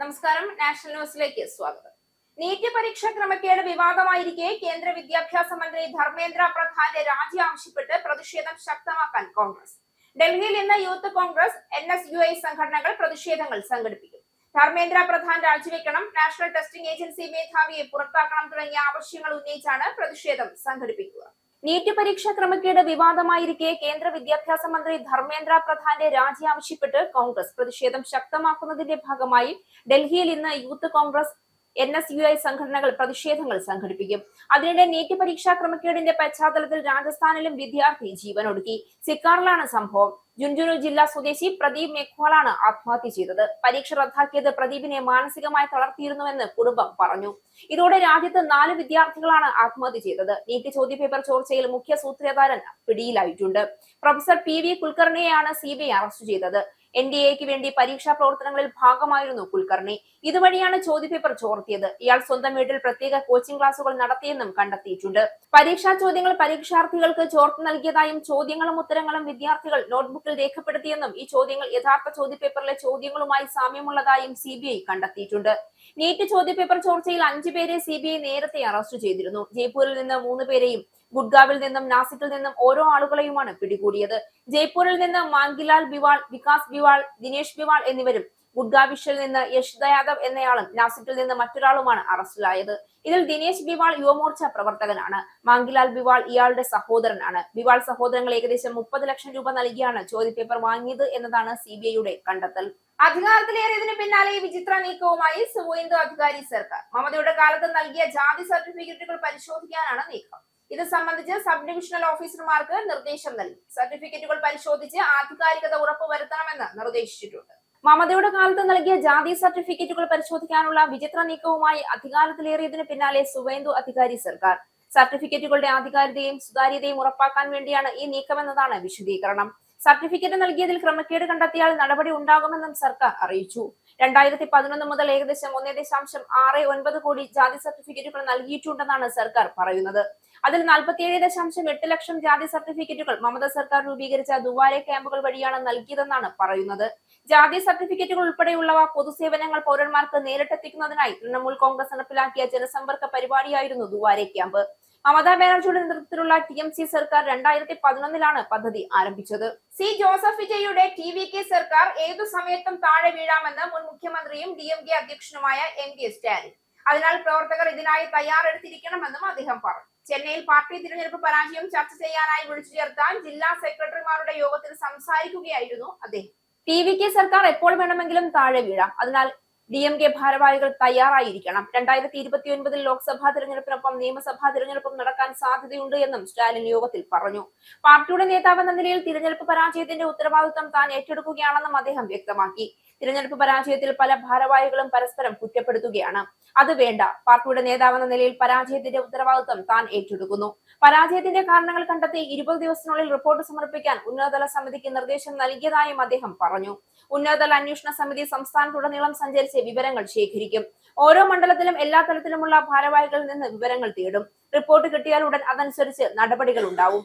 നമസ്കാരം, നാഷണൽ ന്യൂസിലേക്ക് സ്വാഗതം. നീറ്റ് പരീക്ഷാ ക്രമക്കേട് വിവാദമായിരിക്കെ കേന്ദ്ര വിദ്യാഭ്യാസ മന്ത്രി ധർമ്മേന്ദ്ര പ്രധാന്റെ രാജി ആവശ്യപ്പെട്ട് പ്രതിഷേധം ശക്തമാക്കാൻ കോൺഗ്രസ്. ഡൽഹിയിൽ ഇന്ന് യൂത്ത് കോൺഗ്രസ്, NSUI സംഘടനകൾ പ്രതിഷേധങ്ങൾ സംഘടിപ്പിക്കും. ധർമ്മേന്ദ്ര പ്രധാൻ രാജിവെക്കണം, നാഷണൽ ടെസ്റ്റിംഗ് ഏജൻസി മേധാവിയെ പുറത്താക്കണം തുടങ്ങിയ ആവശ്യങ്ങൾ ഉന്നയിച്ചാണ് പ്രതിഷേധം സംഘടിപ്പിക്കുക. നീറ്റ് പരീക്ഷാ ക്രമക്കേട് വിവാദമായിരിക്കെ കേന്ദ്ര വിദ്യാഭ്യാസ മന്ത്രി ധർമ്മേന്ദ്ര പ്രധാന്റെ രാജി ആവശ്യപ്പെട്ട് കോൺഗ്രസ് പ്രതിഷേധം ശക്തമാക്കുന്നതിന്റെ ഭാഗമായി ഡൽഹിയിൽ ഇന്ന് യൂത്ത് കോൺഗ്രസ്, NSUI സംഘടനകൾ പ്രതിഷേധങ്ങൾ സംഘടിപ്പിക്കും. അതിനിടെ നീറ്റ് പരീക്ഷാ ക്രമക്കേടിന്റെ പശ്ചാത്തലത്തിൽ രാജസ്ഥാനിലും വിദ്യാർത്ഥി ജീവനൊടുക്കി. സിക്കാറിലാണ് സംഭവം. ജുൻജുനു ജില്ലാ സ്വദേശി പ്രദീപ് മേഘ്വാളാണ് ആത്മഹത്യ ചെയ്തത്. പരീക്ഷ റദ്ദാക്കിയത് പ്രദീപിനെ മാനസികമായി തളർത്തിയിരുന്നുവെന്ന് കുടുംബം പറഞ്ഞു. ഇതോടെ രാജ്യത്ത് 4 വിദ്യാർത്ഥികളാണ് ആത്മഹത്യ ചെയ്തത്. നീറ്റ് ചോദ്യപേപ്പർ ചോർച്ചയിൽ മുഖ്യ സൂത്രധാരൻ പിടിയിലായിട്ടുണ്ട്. പ്രൊഫസർ PV കുൽക്കർണിയെയാണ് CBI അറസ്റ്റ് ചെയ്തത്. NDAക്ക് വേണ്ടി പരീക്ഷാ പ്രവർത്തനങ്ങളിൽ ഭാഗമായിരുന്നു കുൽക്കർണി. ഇതുവഴിയാണ് ചോദ്യപേപ്പർ ചോർത്തിയത്. ഇയാൾ സ്വന്തം വീട്ടിൽ പ്രത്യേക കോച്ചിംഗ് ക്ലാസുകൾ നടത്തിയെന്നും കണ്ടെത്തിയിട്ടുണ്ട്. പരീക്ഷാ ചോദ്യങ്ങൾ പരീക്ഷാർത്ഥികൾക്ക് ചോർത്തി നൽകിയതായും ചോദ്യങ്ങളും ഉത്തരങ്ങളും വിദ്യാർത്ഥികൾ നോട്ട്ബുക്കിൽ രേഖപ്പെടുത്തിയെന്നും ഈ ചോദ്യങ്ങൾ യഥാർത്ഥ ചോദ്യപേപ്പറിലെ ചോദ്യങ്ങളുമായി സാമ്യമുള്ളതായും CBI കണ്ടെത്തിയിട്ടുണ്ട്. നീറ്റ് ചോദ്യപേപ്പർ ചോർച്ചയിൽ 5 പേരെ CBI നേരത്തെ അറസ്റ്റ് ചെയ്തിരുന്നു. ജയ്പൂരിൽ നിന്ന് 3 പേരെയും ഗുഡ്ഗാവിൽ നിന്നും നാസിക്കിൽ നിന്നും ഓരോ ആളുകളെയുമാണ് പിടികൂടിയത്. ജയ്പൂരിൽ നിന്ന് മാംഗിലാൽ ബിവാൾ, വികാസ് ബിവാൾ, ദിനേശ് ബിവാൾ എന്നിവരും ഗുഡ്ഗാവിഷിൽ നിന്ന് യശ് യാദവ് എന്നയാളും നാസിക്കിൽ നിന്ന് മറ്റൊരാളുമാണ് അറസ്റ്റിലായത്. ഇതിൽ ദിനേശ് ബിവാൾ യുവമോർച്ച പ്രവർത്തകനാണ്. മാങ്കിലാൽ ബിവാൾ ഇയാളുടെ സഹോദരനാണ്. ബിവാൾ സഹോദരങ്ങൾ ഏകദേശം 30 ലക്ഷം രൂപ നൽകിയാണ് ചോദ്യപേപ്പർ വാങ്ങിയത് എന്നതാണ് CBIയുടെ കണ്ടെത്തൽ. അധികാരത്തിലേറിയതിന് പിന്നാലെ വിചിത്ര നീക്കവുമായി സുവേന്ദു അധികാരി സർക്കാർ. മമതയുടെ കാലത്ത് നൽകിയ ജാതി സർട്ടിഫിക്കറ്റുകൾ പരിശോധിക്കാനാണ് നീക്കം. ഇത് സംബന്ധിച്ച് സബ് ഡിവിഷണൽ ഓഫീസർമാർക്ക് നിർദ്ദേശം നൽകി. സർട്ടിഫിക്കറ്റുകൾ പരിശോധിച്ച് ആധികാരികത ഉറപ്പുവരുത്തണമെന്ന് നിർദ്ദേശിച്ചിട്ടുണ്ട്. മമതയുടെ കാലത്ത് നൽകിയ ജാതി സർട്ടിഫിക്കറ്റുകൾ പരിശോധിക്കാനുള്ള വിചിത്ര നീക്കവുമായി അധികാരത്തിലേറിയതിന് പിന്നാലെ സുവേന്ദു അധികാരി സർക്കാർ. സർട്ടിഫിക്കറ്റുകളുടെ ആധികാരികതയും സുതാര്യതയും ഉറപ്പാക്കാൻ വേണ്ടിയാണ് ഈ നീക്കമെന്നതാണ് വിശദീകരണം. സർട്ടിഫിക്കറ്റ് നൽകിയതിൽ ക്രമക്കേട് കണ്ടെത്തിയാൽ നടപടി ഉണ്ടാകുമെന്നും സർക്കാർ അറിയിച്ചു. 2011 മുതൽ ഏകദേശം 1.69 കോടി ജാതി സർട്ടിഫിക്കറ്റുകൾ നൽകിയിട്ടുണ്ടെന്നാണ് സർക്കാർ പറയുന്നത്. അതിൽ 47.8 ലക്ഷം ജാതി സർട്ടിഫിക്കറ്റുകൾ മമത സർക്കാർ രൂപീകരിച്ച ദുവാരെ ക്യാമ്പുകൾ വഴിയാണ് നൽകിയതെന്നാണ് പറയുന്നത്. ജാതി സർട്ടിഫിക്കറ്റുകൾ ഉൾപ്പെടെയുള്ളവ പൊതുസേവനങ്ങൾ പൗരന്മാർക്ക് നേരിട്ടെത്തിക്കുന്നതിനായി തൃണമൂൽ കോൺഗ്രസ് നടപ്പിലാക്കിയ ജനസമ്പർക്ക പരിപാടിയായിരുന്നു ദുവാരെ ക്യാമ്പ്. മമതാ ബാനർജിയുടെ നേതൃത്വത്തിലുള്ള TMC സർക്കാർ 2011 പദ്ധതി ആരംഭിച്ചത്. സി ജോസഫ് വിജയുടെ TVK സർക്കാർ ഏതു സമയത്തും താഴെ വീഴാമെന്ന് മുൻ മുഖ്യമന്ത്രിയും DMK അധ്യക്ഷനുമായ MK സ്റ്റാലിൻ. അതിനാൽ പ്രവർത്തകർ ഇതിനായി തയ്യാറെടുത്തിരിക്കണമെന്നും അദ്ദേഹം പറഞ്ഞു. ചെന്നൈയിൽ പാർട്ടി തിരഞ്ഞെടുപ്പ് പരാജയം ചർച്ച ചെയ്യാനായി വിളിച്ചു ചേർത്ത ജില്ലാ സെക്രട്ടറിമാരുടെ യോഗത്തിൽ സംസാരിക്കുകയായിരുന്നു അദ്ദേഹം. TVK സർക്കാർ എപ്പോൾ വേണമെങ്കിലും താഴെ വീഴാം. അതിനാൽ DMK ഭാരവാഹികൾ തയ്യാറായിരിക്കണം. 2029 ലോക്സഭാ തിരഞ്ഞെടുപ്പിനൊപ്പം നിയമസഭാ തിരഞ്ഞെടുപ്പും നടക്കാൻ സാധ്യതയുണ്ട് എന്നും സ്റ്റാലിൻ യോഗത്തിൽ പറഞ്ഞു. പാർട്ടിയുടെ നേതാവെന്ന നിലയിൽ തിരഞ്ഞെടുപ്പ് പരാജയത്തിന്റെ ഉത്തരവാദിത്വം താൻ ഏറ്റെടുക്കുകയാണെന്നും അദ്ദേഹം വ്യക്തമാക്കി. തിരഞ്ഞെടുപ്പ് പരാജയത്തിൽ പല ഭാരവാഹികളും പരസ്പരം കുറ്റപ്പെടുത്തുകയാണ്. അത് വേണ്ട. പാർട്ടിയുടെ നേതാവെന്ന നിലയിൽ പരാജയത്തിന്റെ ഉത്തരവാദിത്വം താൻ ഏറ്റെടുക്കുന്നു. പരാജയത്തിന്റെ കാരണങ്ങൾ കണ്ടെത്തി 20 ദിവസത്തിനുള്ളിൽ റിപ്പോർട്ട് സമർപ്പിക്കാൻ ഉന്നതതല സമിതിക്ക് നിർദ്ദേശം നൽകിയതായും അദ്ദേഹം പറഞ്ഞു. ഉന്നതതല അന്വേഷണ സമിതി സംസ്ഥാനത്തുടനീളം സഞ്ചരിച്ച് വിവരങ്ങൾ ശേഖരിക്കും. ഓരോ മണ്ഡലത്തിലും എല്ലാ തലത്തിലുമുള്ള ഭാരവാഹികളിൽ നിന്ന് വിവരങ്ങൾ തേടും. റിപ്പോർട്ട് കിട്ടിയാൽ ഉടൻ അതനുസരിച്ച് നടപടികൾ ഉണ്ടാവും.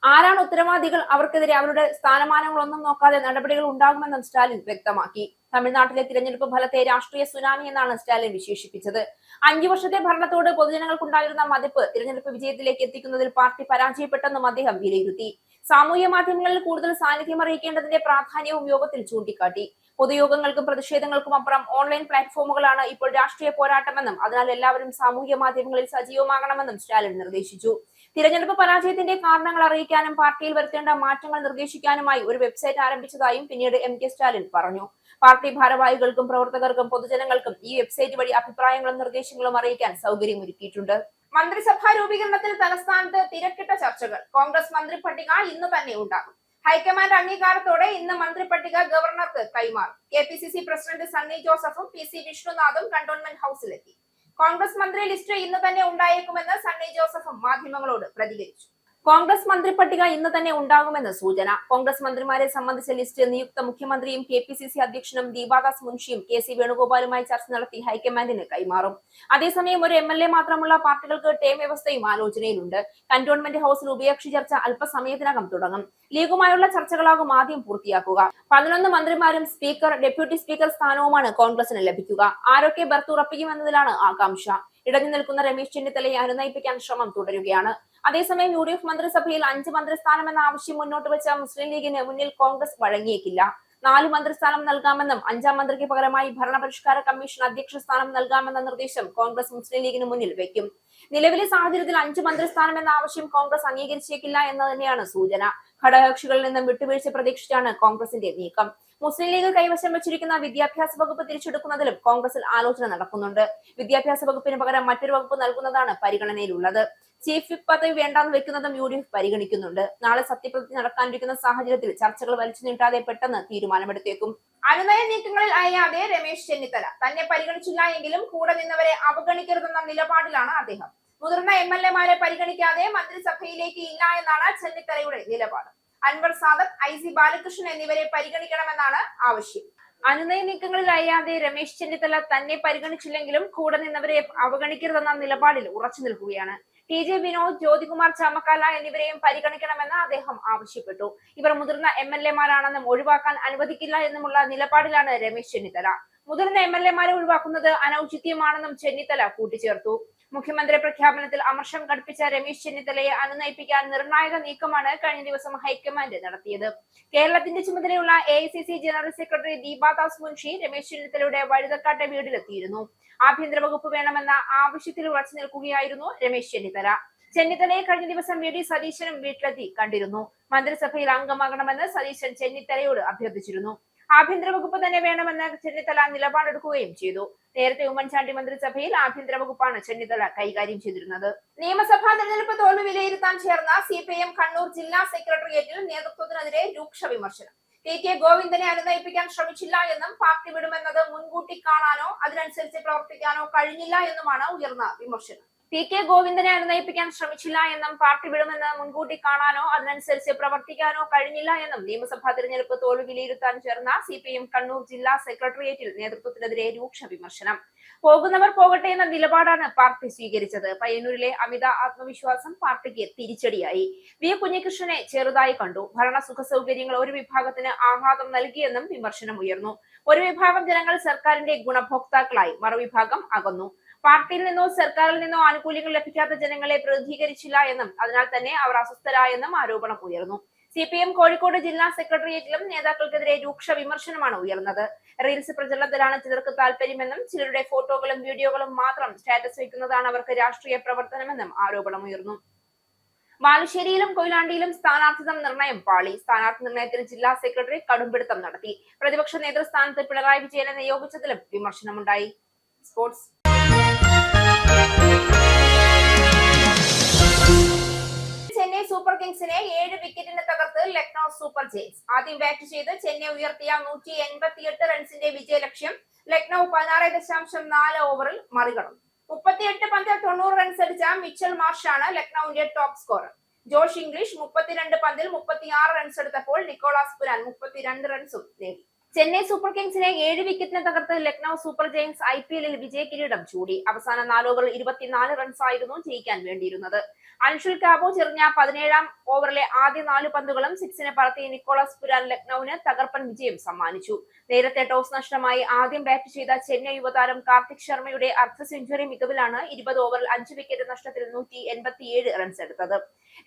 ആരാണ് ഉത്തരവാദികൾ, അവർക്കെതിരെ അവരുടെ സ്ഥാനമാനങ്ങളൊന്നും നോക്കാതെ നടപടികൾ ഉണ്ടാകുമെന്നും സ്റ്റാലിൻ വ്യക്തമാക്കി. തമിഴ്നാട്ടിലെ തിരഞ്ഞെടുപ്പ് ഫലത്തെ രാഷ്ട്രീയ സുനാമി എന്നാണ് സ്റ്റാലിൻ വിശേഷിപ്പിച്ചത്. 5 വർഷത്തെ ഭരണത്തോട് പൊതുജനങ്ങൾക്കുണ്ടായിരുന്ന മതിപ്പ് തിരഞ്ഞെടുപ്പ് വിജയത്തിലേക്ക് എത്തിക്കുന്നതിൽ പാർട്ടി പരാജയപ്പെട്ടെന്നും അദ്ദേഹം വിലയിരുത്തി. സാമൂഹ്യ മാധ്യമങ്ങളിൽ കൂടുതൽ സാന്നിധ്യം അറിയിക്കേണ്ടതിന്റെ പ്രാധാന്യവും യോഗത്തിൽ ചൂണ്ടിക്കാട്ടി. പൊതുയോഗങ്ങൾക്കും പ്രതിഷേധങ്ങൾക്കും അപ്പുറം ഓൺലൈൻ പ്ലാറ്റ്ഫോമുകളാണ് ഇപ്പോൾ രാഷ്ട്രീയ പോരാട്ടമെന്നും അതിനാൽ എല്ലാവരും സാമൂഹ്യ മാധ്യമങ്ങളിൽ സജീവമാകണമെന്നും സ്റ്റാലിൻ നിർദ്ദേശിച്ചു. തിരഞ്ഞെടുപ്പ് പരാജയത്തിന്റെ കാരണങ്ങൾ അറിയിക്കാനും പാർട്ടിയിൽ വരുത്തേണ്ട മാറ്റങ്ങൾ നിർദ്ദേശിക്കാനുമായി ഒരു വെബ്സൈറ്റ് ആരംഭിച്ചതായും പിന്നീട് MK സ്റ്റാലിൻ പറഞ്ഞു. പാർട്ടി ഭാരവാഹികൾക്കും പ്രവർത്തകർക്കും പൊതുജനങ്ങൾക്കും ഈ വെബ്സൈറ്റ് വഴി അഭിപ്രായങ്ങളും നിർദ്ദേശങ്ങളും അറിയിക്കാൻ സൗകര്യമൊരുക്കിയിട്ടുണ്ട്. മന്ത്രിസഭാ രൂപീകരണത്തിൽ തലസ്ഥാനത്ത് തിരക്കിട്ട ചർച്ചകൾ. കോൺഗ്രസ് മന്ത്രി പട്ടിക ഇന്ന് തന്നെ ഉണ്ടാകും. ഹൈക്കമാൻഡ് അംഗീകാരത്തോടെ ഇന്ന് മന്ത്രിപട്ടിക ഗവർണർക്ക് കൈമാറും. KPCC പ്രസിഡന്റ് സണ്ണി ജോസഫും PC വിഷ്ണുനാഥും കന്റോൺമെന്റ് ഹൌസിലെത്തി. കോൺഗ്രസ് മന്ത്രി ലിസ്റ്റ് ഇന്ന് തന്നെ ഉണ്ടായേക്കുമെന്ന് സണ്ണി ജോസഫും മാധ്യമങ്ങളോട് പ്രതികരിച്ചു. കോൺഗ്രസ് മന്ത്രി പട്ടിക ഇന്ന് തന്നെ ഉണ്ടാകുമെന്ന് സൂചന. കോൺഗ്രസ് മന്ത്രിമാരെ സംബന്ധിച്ച ലിസ്റ്റ് നിയുക്ത മുഖ്യമന്ത്രിയും KPCC അധ്യക്ഷനും ദീപാദാസ് മുൻഷിയും KC വേണുഗോപാലുമായി ചർച്ച നടത്തി ഹൈക്കമാൻഡിന് കൈമാറും. അതേസമയം ഒരു MLA മാത്രമുള്ള പാർട്ടികൾക്ക് ടേം വ്യവസ്ഥയും ആലോചനയിലുണ്ട്. കന്റോൺമെന്റ് ഹൌസിൽ ഉഭയകക്ഷി ചർച്ച അല്പസമയത്തിനകം തുടങ്ങും. ലീഗുമായുള്ള ചർച്ചകളാകും ആദ്യം പൂർത്തിയാക്കുക. 11 മന്ത്രിമാരും സ്പീക്കർ, ഡെപ്യൂട്ടി സ്പീക്കർ സ്ഥാനവുമാണ് കോൺഗ്രസിന് ലഭിക്കുക. ആരൊക്കെ ബർത്ത് ഉറപ്പിക്കുമെന്നതിലാണ് ആകാംക്ഷ. ഇടഞ്ഞു നിൽക്കുന്ന രമേശ് ചെന്നിത്തലയെ അനുനയിപ്പിക്കാൻ ശ്രമം തുടരുകയാണ്. അതേസമയം UDF മന്ത്രിസഭയിൽ 5 മന്ത്രിസ്ഥാനമെന്ന ആവശ്യം മുന്നോട്ട് വെച്ച മുസ്ലിം ലീഗിന് മുന്നിൽ കോൺഗ്രസ് വഴങ്ങിയേക്കില്ല. 4 മന്ത്രിസ്ഥാനം നൽകാമെന്നും 5ാം മന്ത്രിക്ക് പകരമായി ഭരണപരിഷ്കാര കമ്മീഷൻ അധ്യക്ഷ സ്ഥാനം നൽകാമെന്ന നിർദ്ദേശം കോൺഗ്രസ് മുസ്ലിം ലീഗിന് മുന്നിൽ വെക്കും. നിലവിലെ സാഹചര്യത്തിൽ 5 മന്ത്രിസ്ഥാനം എന്ന ആവശ്യം കോൺഗ്രസ് അംഗീകരിച്ചേക്കില്ല എന്ന് തന്നെയാണ് സൂചന. ഘടകകക്ഷികളിൽ നിന്നും വിട്ടുവീഴ്ച പ്രതീക്ഷിച്ചാണ് കോൺഗ്രസിന്റെ നീക്കം. മുസ്ലിം ലീഗ് കൈവശം വെച്ചിരിക്കുന്ന വിദ്യാഭ്യാസ വകുപ്പ് തിരിച്ചെടുക്കുന്നതിലും കോൺഗ്രസിൽ ആലോചന നടക്കുന്നുണ്ട്. വിദ്യാഭ്യാസ വകുപ്പിന് പകരം മറ്റൊരു വകുപ്പ് നൽകുന്നതാണ് പരിഗണനയിലുള്ളത്. ചീഫ് വിപ്പ് പദവി വേണ്ടാന്ന് വെക്കുന്നതും UDF പരിഗണിക്കുന്നുണ്ട്. നാളെ സത്യപ്രതിജ്ഞ നടക്കാനിരിക്കുന്ന സാഹചര്യത്തിൽ ചർച്ചകൾ വലിച്ചു നീട്ടാതെ പെട്ടെന്ന് തീരുമാനമെടുത്തേക്കും. അനുനയ നീക്കങ്ങളിൽ അയയാതെ രമേശ് ചെന്നിത്തല. തന്നെ പരിഗണിച്ചില്ല എങ്കിലും കൂടെ നിന്നവരെ അവഗണിക്കരുതെന്ന നിലപാടിലാണ് അദ്ദേഹം. മുതിർന്ന MLA മാരെ പരിഗണിക്കാതെ മന്ത്രിസഭയിലേക്ക് ഇല്ല എന്നാണ് ചെന്നിത്തലയുടെ നിലപാട്. അൻവർ സാദത്ത്, IC ബാലകൃഷ്ണൻ എന്നിവരെ പരിഗണിക്കണമെന്നാണ് ആവശ്യം. അനുനയ നീക്കങ്ങളിൽ അയയാതെ രമേശ് ചെന്നിത്തല തന്നെ പരിഗണിച്ചില്ലെങ്കിലും കൂടെ നിന്നവരെ അവഗണിക്കരുതെന്ന നിലപാടിൽ ഉറച്ചു നിൽക്കുകയാണ്. TJ വിനോദ്, ജ്യോതികുമാർ ചാമക്കാല എന്നിവരെയും പരിഗണിക്കണമെന്ന് അദ്ദേഹം ആവശ്യപ്പെട്ടു. ഇവർ മുതിർന്ന MLA മാരാണെന്നും ഒഴിവാക്കാൻ അനുവദിക്കില്ല എന്നുമുള്ള നിലപാടിലാണ് രമേശ് ചെന്നിത്തല. മുതിർന്ന MLA മാരെ ഒഴിവാക്കുന്നത് അനൌചിത്യമാണെന്നും ചെന്നിത്തല കൂട്ടിച്ചേർത്തു. മുഖ്യമന്ത്രി പ്രഖ്യാപനത്തിൽ അമർഷം ഘടിപ്പിച്ച രമേശ് ചെന്നിത്തലയെ അനുനയിപ്പിക്കാൻ നിർണായക നീക്കമാണ് കഴിഞ്ഞ ദിവസം ഹൈക്കമാൻഡ് നടത്തിയത്. കേരളത്തിന്റെ ചുമതലയുള്ള AICC general secretary Deepa Das Munshi Ramesh ചെന്നിത്തലയുടെ വഴുതക്കാട്ടെ വീട്ടിലെത്തിയിരുന്നു. ആഭ്യന്തര വകുപ്പ് വേണമെന്ന ആവശ്യത്തിൽ ഉറച്ചു നിൽക്കുകയായിരുന്നു രമേശ് ചെന്നിത്തല. ചെന്നിത്തലയെ കഴിഞ്ഞ ദിവസം VD സതീശനും വീട്ടിലെത്തി കണ്ടിരുന്നു. മന്ത്രിസഭയിൽ അംഗമാകണമെന്ന് സതീശൻ ചെന്നിത്തലയോട് അഭ്യർത്ഥിച്ചിരുന്നു. ആഭ്യന്തര വകുപ്പ് തന്നെ വേണമെന്ന് ചെന്നിത്തല നിലപാടെടുക്കുകയും ചെയ്തു. നേരത്തെ ഉമ്മൻചാണ്ടി മന്ത്രിസഭയിൽ ആഭ്യന്തര വകുപ്പാണ് ചെന്നിത്തല കൈകാര്യം ചെയ്തിരുന്നത്. നിയമസഭാ തെരഞ്ഞെടുപ്പ് തോൽവി വിലയിരുത്താൻ ചേർന്ന CPIM കണ്ണൂർ ജില്ലാ സെക്രട്ടേറിയറ്റിൽ നേതൃത്വത്തിനെതിരെ രൂക്ഷ വിമർശനം. KK ഗോവിന്ദനെ അനുനയിപ്പിക്കാൻ ശ്രമിച്ചില്ല എന്നും പാർട്ടി വിടുമെന്നത് മുൻകൂട്ടി കാണാനോ അതിനനുസരിച്ച് പ്രവർത്തിക്കാനോ കഴിഞ്ഞില്ല എന്നുമാണ് ഉയർന്ന വിമർശനം. KK ഗോവിന്ദനെ അനുനയിപ്പിക്കാൻ ശ്രമിച്ചില്ല എന്നും പാർട്ടി വിടുമെന്ന് മുൻകൂട്ടി കാണാനോ അതിനനുസരിച്ച് പ്രവർത്തിക്കാനോ കഴിഞ്ഞില്ല എന്നും നിയമസഭാ തിരഞ്ഞെടുപ്പ് തോൽവി വിലയിരുത്താൻ ചേർന്ന CPIM കണ്ണൂർ ജില്ലാ സെക്രട്ടേറിയറ്റിൽ നേതൃത്വത്തിനെതിരെ രൂക്ഷ വിമർശനം. പോകുന്നവർ പോകട്ടെ എന്ന നിലപാടാണ് പാർട്ടി സ്വീകരിച്ചത്. പയ്യന്നൂരിലെ അമിത ആത്മവിശ്വാസം പാർട്ടിക്ക് തിരിച്ചടിയായി. V കുഞ്ഞികൃഷ്ണനെ ചെറുതായി കണ്ടു. ഭരണ സുഖ സൗകര്യങ്ങൾ ഒരു വിഭാഗത്തിന് ആഘാതം നൽകിയെന്നും വിമർശനം ഉയർന്നു. ഒരു വിഭാഗം ജനങ്ങൾ സർക്കാരിന്റെ ഗുണഭോക്താക്കളായി, മറുവിഭാഗം അകന്നു. പാർട്ടിയിൽ നിന്നോ സർക്കാരിൽ നിന്നോ ആനുകൂല്യങ്ങൾ ലഭിക്കാത്ത ജനങ്ങളെ പ്രതിനിധീകരിച്ചില്ല എന്നും അതിനാൽ തന്നെ അവർ അസ്വസ്ഥരായെന്നും ആരോപണം ഉയർന്നു. CPIM കോഴിക്കോട് ജില്ലാ സെക്രട്ടേറിയറ്റിലും നേതാക്കൾക്കെതിരെ രൂക്ഷ വിമർശനമാണ് ഉയർന്നത്. റീൽസ് പ്രചരണത്തിലാണ് ചിലർക്ക് താല്പര്യമെന്നും ചിലരുടെ ഫോട്ടോകളും വീഡിയോകളും മാത്രം സ്റ്റാറ്റസ് വയ്ക്കുന്നതാണ് അവർക്ക് രാഷ്ട്രീയ പ്രവർത്തനമെന്നും ആരോപണം ഉയർന്നു. ബാലുശ്ശേരിയിലും കൊയിലാണ്ടിയിലും സ്ഥാനാർത്ഥിത്വ നിർണയം പാളി. സ്ഥാനാർത്ഥി നിർണയത്തിൽ ജില്ലാ സെക്രട്ടറി കടുംപിടുത്തം നടത്തി. പ്രതിപക്ഷ നേതൃസ്ഥാനത്ത് പിണറായി വിജയനെ നിയോഗിച്ചതിലും വിമർശനമുണ്ടായി. സ്പോർട്സ്. ചെന്നൈ സൂപ്പർ കിങ്സിനെ 7 വിക്കറ്റിന് തകർത്ത് ലക്നൌ സൂപ്പർ ജയൻസ്. ആദ്യം ബാറ്റ് ചെയ്ത് ചെന്നൈ ഉയർത്തിയ 188 റൺസിന്റെ വിജയലക്ഷ്യം ലക്നൌ 16.4 ഓവറിൽ മറികടന്നു. 38 പന്തിൽ 90 റൺസ് അടിച്ച മിച്ചൽ മാർഷാണ് ലക്നൌവിന്റെ ടോപ്പ് സ്കോറർ. ജോഷ് ഇംഗ്ലീഷ് 32 പന്തിൽ 36 റൺസ് എടുത്തപ്പോൾ നിക്കോളാസ് പുരാൻ 32 റൺസും നേടി. ചെന്നൈ സൂപ്പർ കിങ്സിനെ 7 വിക്കറ്റിന് തകർത്ത് ലക്നൌ സൂപ്പർ ജയൻസ് IPL-ൽ വിജയ കിരീടം ചൂടി. അവസാന 4 ഓവറിൽ 24 റൺസായിരുന്നു ജയിക്കാൻ വേണ്ടിയിരുന്നത്. അൻഷുൽ കാബോ ചെറിഞ്ഞ 17-ാം ഓവറിലെ ആദ്യ 4 പന്തുകളും 6-ന് പറത്തിയ നിക്കോളാസ് പുരാൻ ലക്നൌവിന് തകർപ്പൻ വിജയം സമ്മാനിച്ചു. നേരത്തെ ടോസ് നഷ്ടമായി ആദ്യം ബാറ്റ് ചെയ്ത ചെന്നൈ യുവതാരം കാർത്തിക് ശർമ്മയുടെ അർദ്ധ സെഞ്ചുറി മികവിലാണ് 20 ഓവറിൽ 5 വിക്കറ്റ് നഷ്ടത്തിൽ 187 റൺസ് എടുത്തത്.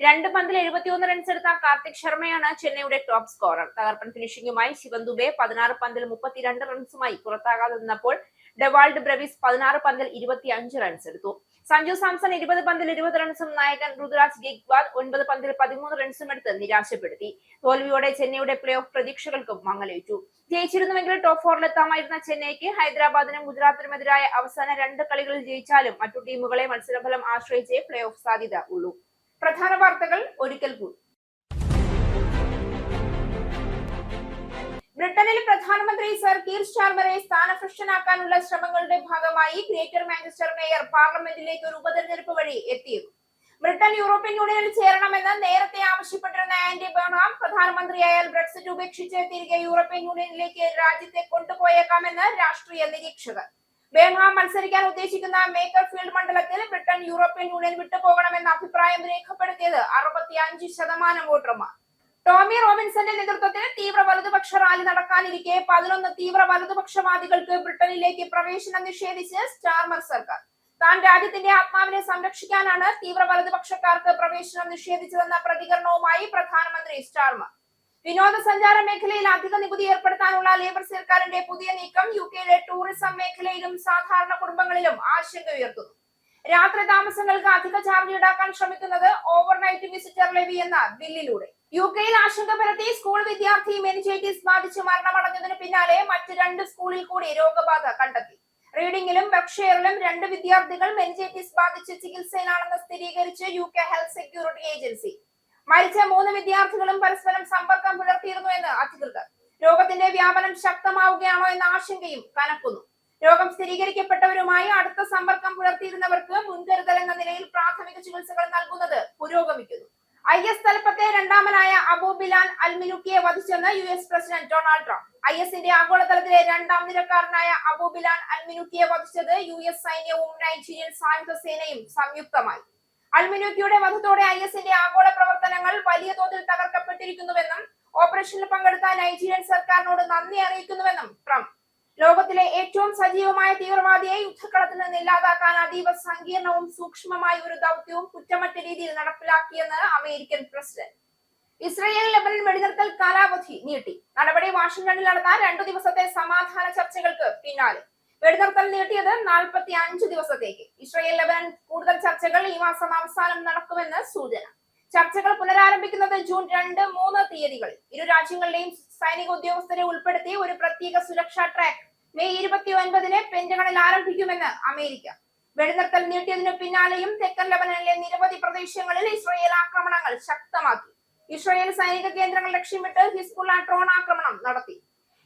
2 പന്തിൽ 71 റൺസ് എടുത്ത കാർത്തിക് ശർമ്മയാണ് ചെന്നൈയുടെ ടോപ്പ് സ്കോറർ. തകർപ്പൻ ഫിനിഷിംഗുമായി ശിവൻ ദുബെ 16 പന്തിൽ 32 റൺസുമായി പുറത്താകാതെ നിന്നപ്പോൾ ഡെവാൾഡ് ബ്രവിസ് 16 പന്തിൽ 25 റൺസ് എടുത്തു. സഞ്ജു സാംസൺ 20 പന്തിൽ 20 റൺസും നായകൻ ഋതുരാജ് ഗെയ്ക്വാദ് 9 പന്തിൽ 13 റൺസും എടുത്ത് നിരാശപ്പെടുത്തി. തോൽവിയോടെ ചെന്നൈയുടെ പ്ലേ ഓഫ് പ്രതീക്ഷകൾക്കും മങ്ങലേറ്റു. ജയിച്ചിരുന്നുവെങ്കിൽ ടോപ്പ് 4-ലെത്താമായിരുന്ന ചെന്നൈക്ക് ഹൈദരാബാദിനും ഗുജറാത്തിനുമെതിരായ അവസാന 2 കളികളിൽ ജയിച്ചാലും മറ്റു ടീമുകളെ മത്സരഫലം ആശ്രയിച്ചേ പ്ലേ ഓഫ് സാധ്യത ഉള്ളൂ. പ്രധാന വാർത്തകൾ ഒരിക്കൽ കൂടി. ബ്രിട്ടനിൽ പ്രധാനമന്ത്രി സർ കീർ സ്റ്റാർമറെ സ്ഥാനഭ്രഷ്ടനാക്കാനുള്ള ശ്രമങ്ങളുടെ ഭാഗമായി ഗ്രേറ്റർ മാഞ്ചസ്റ്റർ മേയർ പാർലമെന്റിലേക്ക് ഒരു ഉപതെരഞ്ഞെടുപ്പ് വഴി എത്തിയേക്കും. ബ്രിട്ടൻ യൂറോപ്യൻ യൂണിയനിൽ ചേരണമെന്ന് നേരത്തെ ആവശ്യപ്പെട്ടിരുന്ന ആൻഡി ബേൺഹാം പ്രധാനമന്ത്രിയായാൽ ബ്രെക്സിറ്റ് ഉപേക്ഷിച്ച് തിരികെ യൂറോപ്യൻ യൂണിയനിലേക്ക് രാജ്യത്തെ കൊണ്ടുപോയേക്കാമെന്ന് രാഷ്ട്രീയ നിരീക്ഷകർ. ബേൺഹാം മത്സരിക്കാൻ ഉദ്ദേശിക്കുന്ന മേക്കർഫീൽഡ് മണ്ഡലത്തിൽ ബ്രിട്ടൻ യൂറോപ്യൻ യൂണിയൻ വിട്ടുപോകണമെന്ന അഭിപ്രായം രേഖപ്പെടുത്തിയത് 65% വോട്ടർമാർ. ടോമി റോബിൻസന്റെ നേതൃത്വത്തിൽ തീവ്ര വലതുപക്ഷ റാലി നടക്കാനിരിക്കെ 11 തീവ്ര വലതുപക്ഷവാദികൾക്ക് ബ്രിട്ടനിലേക്ക് പ്രവേശനം നിഷേധിച്ച് സ്റ്റാർമർ സർക്കാർ. താൻ രാജ്യത്തിന്റെ ആത്മാവിനെ സംരക്ഷിക്കാനാണ് തീവ്ര വലതുപക്ഷക്കാർക്ക് പ്രവേശനം നിഷേധിച്ചതെന്ന പ്രതികരണവുമായി പ്രധാനമന്ത്രി സ്റ്റാർമർ. വിനോദസഞ്ചാര മേഖലയിൽ അധിക നികുതി ഏർപ്പെടുത്താനുള്ള ലേബർ സർക്കാരിന്റെ പുതിയ നീക്കം UK-യിലെ ടൂറിസം മേഖലയിലും സാധാരണ കുടുംബങ്ങളിലും ആശങ്ക ഉയർത്തുന്നു. രാത്രി താമസങ്ങൾക്ക് അധിക ചാർജ് ഈടാക്കാൻ ശ്രമിക്കുന്നത് ഓവർനൈറ്റ് വിസിറ്റർ ലെവി എന്ന ബില്ലിലൂടെ. UK-യിൽ ആശങ്ക പരത്തി സ്കൂൾ വിദ്യാർത്ഥി മെനിഞ്ചൈറ്റിസ് ബാധിച്ച് മരണമടഞ്ഞതിന് പിന്നാലെ മറ്റ് 2 സ്കൂളിൽ കൂടി രോഗബാധ കണ്ടെത്തി. റീഡിംഗിലും ബർക്ക്ഷയറിലും 2 വിദ്യാർത്ഥികൾ മെനിഞ്ചൈറ്റിസ് ബാധിച്ച് ചികിത്സയിലാണെന്ന് സ്ഥിരീകരിച്ച് UK ഹെൽത്ത് സെക്യൂരിറ്റി ഏജൻസി. മരിച്ച 3 വിദ്യാർത്ഥികളും പരസ്പരം സമ്പർക്കം പുലർത്തിയിരുന്നുവെന്ന് അധികൃതർ. രോഗത്തിന്റെ വ്യാപനം ശക്തമാവുകയാണോ എന്ന ആശങ്കയും കനക്കുന്നു. രോഗം സ്ഥിരീകരിക്കപ്പെട്ടവരുമായി അടുത്ത സമ്പർക്കം പുലർത്തിയിരുന്നവർക്ക് മുൻകരുതൽ എന്ന നിലയിൽ പ്രാഥമിക ചികിത്സകൾ നൽകുന്നത് പുരോഗമിക്കുന്നു. IS തലപ്പത്തെ രണ്ടാമനായ അബു ബിലാൽ അൽമിനുക്കിയെ വധിച്ചെന്ന് US പ്രസിഡന്റ് ഡൊണാൾഡ് ട്രംപ്. IS-ന്റെ ആഗോളതലത്തിലെ 2ാം നിരക്കാരനായ അബു ബിലാൽ അൽമിനുക്കിയെ വധിച്ചത് US സൈന്യവും നൈജീരിയൻ സായുധ സേനയും സംയുക്തമായി. അൽമിനുക്കിയുടെ വധത്തോടെ IS-ന്റെ ആഗോള പ്രവർത്തനങ്ങൾ വലിയ തോതിൽ തകർക്കപ്പെട്ടിരിക്കുന്നുവെന്നും ഓപ്പറേഷനിൽ പങ്കെടുത്ത നൈജീരിയൻ സർക്കാരിനോട് നന്ദി അറിയിക്കുന്നുവെന്നും ട്രംപ്. ലോകത്തിലെ ഏറ്റവും സജീവമായ തീവ്രവാദിയെ യുദ്ധക്കളത്തിൽ നിന്ന് ഇല്ലാതാക്കാൻ അതീവ സങ്കീർണവും സൂക്ഷ്മമായ ഒരു ദൗത്യവും കുറ്റമറ്റ രീതിയിൽ നടപ്പിലാക്കിയെന്ന് അമേരിക്കൻ പ്രസിഡന്റ്. ഇസ്രയേൽ ലെബനൻ വെടിനിർത്തൽ കാലാവധി നീട്ടി. നടപടി വാഷിംഗ്ടണിൽ നടന്ന 2 ദിവസത്തെ സമാധാന ചർച്ചകൾക്ക് പിന്നാലെ വെടിനിർത്തൽ നീട്ടിയത് 45 ദിവസത്തേക്ക്. ഇസ്രയേൽ ലെബനൻ കൂടുതൽ ചർച്ചകൾ ഈ മാസം അവസാനം നടക്കുമെന്ന് സൂചന. ചർച്ചകൾ പുനരാരംഭിക്കുന്നത് ജൂൺ 2, 3 തീയതികളിൽ. ഇരു രാജ്യങ്ങളിലെയും സൈനിക ഉദ്യോഗസ്ഥരെ ഉൾപ്പെടുത്തി ഒരു പ്രത്യേക സുരക്ഷാ ട്രാക്ക് മെയ് 29-ന് പെന്റഗണിൽ ആരംഭിക്കുമെന്ന് അമേരിക്ക. വെടിനിർത്തൽ നീട്ടിയതിനു പിന്നാലെയും തെക്കൻ ലെബനനിലെ നിരവധി പ്രദേശങ്ങളിൽ ഇസ്രയേൽ ആക്രമണങ്ങൾ ശക്തമാക്കി. ഇസ്രയേൽ സൈനിക കേന്ദ്രങ്ങൾ ലക്ഷ്യമിട്ട് ഹിസ്ബുള്ള ഡ്രോൺ ആക്രമണം നടത്തി.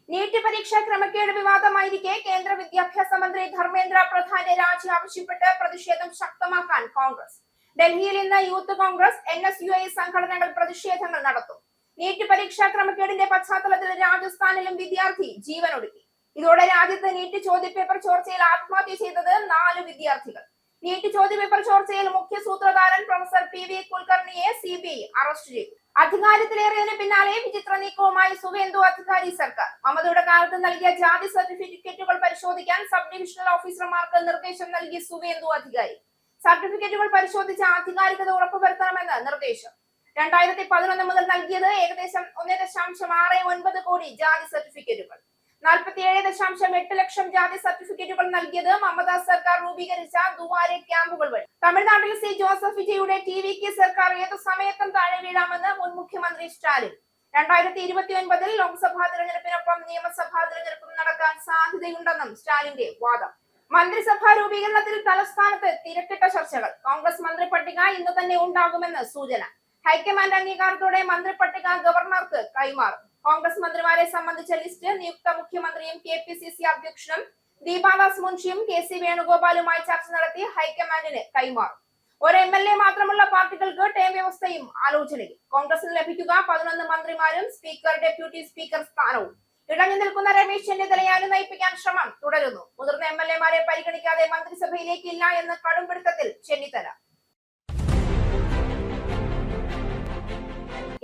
നീറ്റ് പരീക്ഷാ ക്രമക്കേട് വിവാദമായിരിക്കെ കേന്ദ്ര വിദ്യാഭ്യാസ മന്ത്രി ധർമ്മേന്ദ്ര പ്രധാന്റെ രാജി ആവശ്യപ്പെട്ട് പ്രതിഷേധം ശക്തമാക്കാൻ കോൺഗ്രസ്. ഡൽഹിയിൽ ഇന്ന് യൂത്ത് കോൺഗ്രസ്, NSUI സംഘടനകൾ പ്രതിഷേധങ്ങൾ നടത്തും. നീറ്റ് പരീക്ഷാ ക്രമക്കേടിന്റെ പശ്ചാത്തലത്തിൽ രാജസ്ഥാനിലും വിദ്യാർത്ഥി ജീവനൊടുക്കി. ഇതോടെ രാജ്യത്ത് നീറ്റ് ചോദ്യപേപ്പർ ചോർച്ചയിൽ ആത്മഹത്യ ചെയ്തത് 4 വിദ്യാർത്ഥികൾ. നീറ്റ് ചോദ്യപേപ്പർ ചോർച്ചയിൽ മുഖ്യ സൂത്രധാരൻ പ്രൊഫസർ PV കുൽക്കർണിയെ CBI അറസ്റ്റ് ചെയ്തു. അധികാരത്തിലേറിയതിന് പിന്നാലെ വിചിത്ര നീക്കവുമായി സുവേന്ദു അധികാരി സർക്കാർ. മമതയുടെ കാലത്ത് നൽകിയ ജാതി സർട്ടിഫിക്കറ്റുകൾ പരിശോധിക്കാൻ സബ് ഡിവിഷണൽ ഓഫീസർമാർക്ക് നിർദ്ദേശം നൽകി സുവേന്ദു അധികാരി. സർട്ടിഫിക്കറ്റുകൾ പരിശോധിച്ച് ആധികാരികത ഉറപ്പുവരുത്തണമെന്ന് നിർദ്ദേശം. 2011 മുതൽ നൽകിയത് ഏകദേശം 1.69 കോടി ജാതി സർട്ടിഫിക്കറ്റുകൾ. 47.8 ലക്ഷം ജാതി സർട്ടിഫിക്കറ്റുകൾ നൽകിയത് മമത സർക്കാർ രൂപീകരിച്ച ദുവാരെ ക്യാമ്പുകൾ വഴി. തമിഴ്നാട്ടിൽ C. ജോസഫ് വിജയുടെ TVK സർക്കാർ ഏതു സമയത്തും താഴെ വീഴാമെന്ന് മുൻ മുഖ്യമന്ത്രി സ്റ്റാലിൻ. 2029 ലോക്സഭാ തിരഞ്ഞെടുപ്പിനൊപ്പം നിയമസഭാ തിരഞ്ഞെടുപ്പും നടക്കാൻ സാധ്യതയുണ്ടെന്നും സ്റ്റാലിന്റെ വാദം. മന്ത്രിസഭാ രൂപീകരണത്തിൽ തലസ്ഥാനത്ത് തിരക്കിട്ട ചർച്ചകൾ. കോൺഗ്രസ് മന്ത്രിപട്ടിക ഇന്ന് തന്നെ ഉണ്ടാകുമെന്ന് സൂചന. ഹൈക്കമാൻഡ് അംഗീകാരത്തോടെ മന്ത്രിപട്ടിക ഗവർണർക്ക് കൈമാറും. കോൺഗ്രസ് മന്ത്രിമാരെ സംബന്ധിച്ച ലിസ്റ്റ് നിയുക്ത മുഖ്യമന്ത്രിയും KPCC അധ്യക്ഷനും ദീപാദാസ് മുൻഷിയും KC വേണുഗോപാലുമായി ചർച്ച നടത്തി ഹൈക്കമാൻഡിന് കൈമാറും. ഒരു MLA മാത്രമുള്ള പാർട്ടികൾക്ക് ടേം വ്യവസ്ഥയും ആലോചനയിൽ. കോൺഗ്രസിന് ലഭിക്കുക 11 മന്ത്രിമാരും സ്പീക്കർ, ഡെപ്യൂട്ടി സ്പീക്കർ സ്ഥാനവും. ഇടഞ്ഞു നിൽക്കുന്ന രമേശ് ചെന്നിത്തലയെ അനുനയിപ്പിക്കാൻ ശ്രമം തുടരുന്നു. മുതിർന്ന MLA-മാരെ പരിഗണിക്കാതെ മന്ത്രിസഭയിലേക്ക് ഇല്ല എന്ന് കടുംപിടുത്തത്തിൽ ചെന്നിത്തല.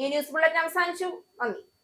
ഈ ന്യൂസ് ബുള്ളറ്റിൻ അവസാനിച്ചു. നന്ദി.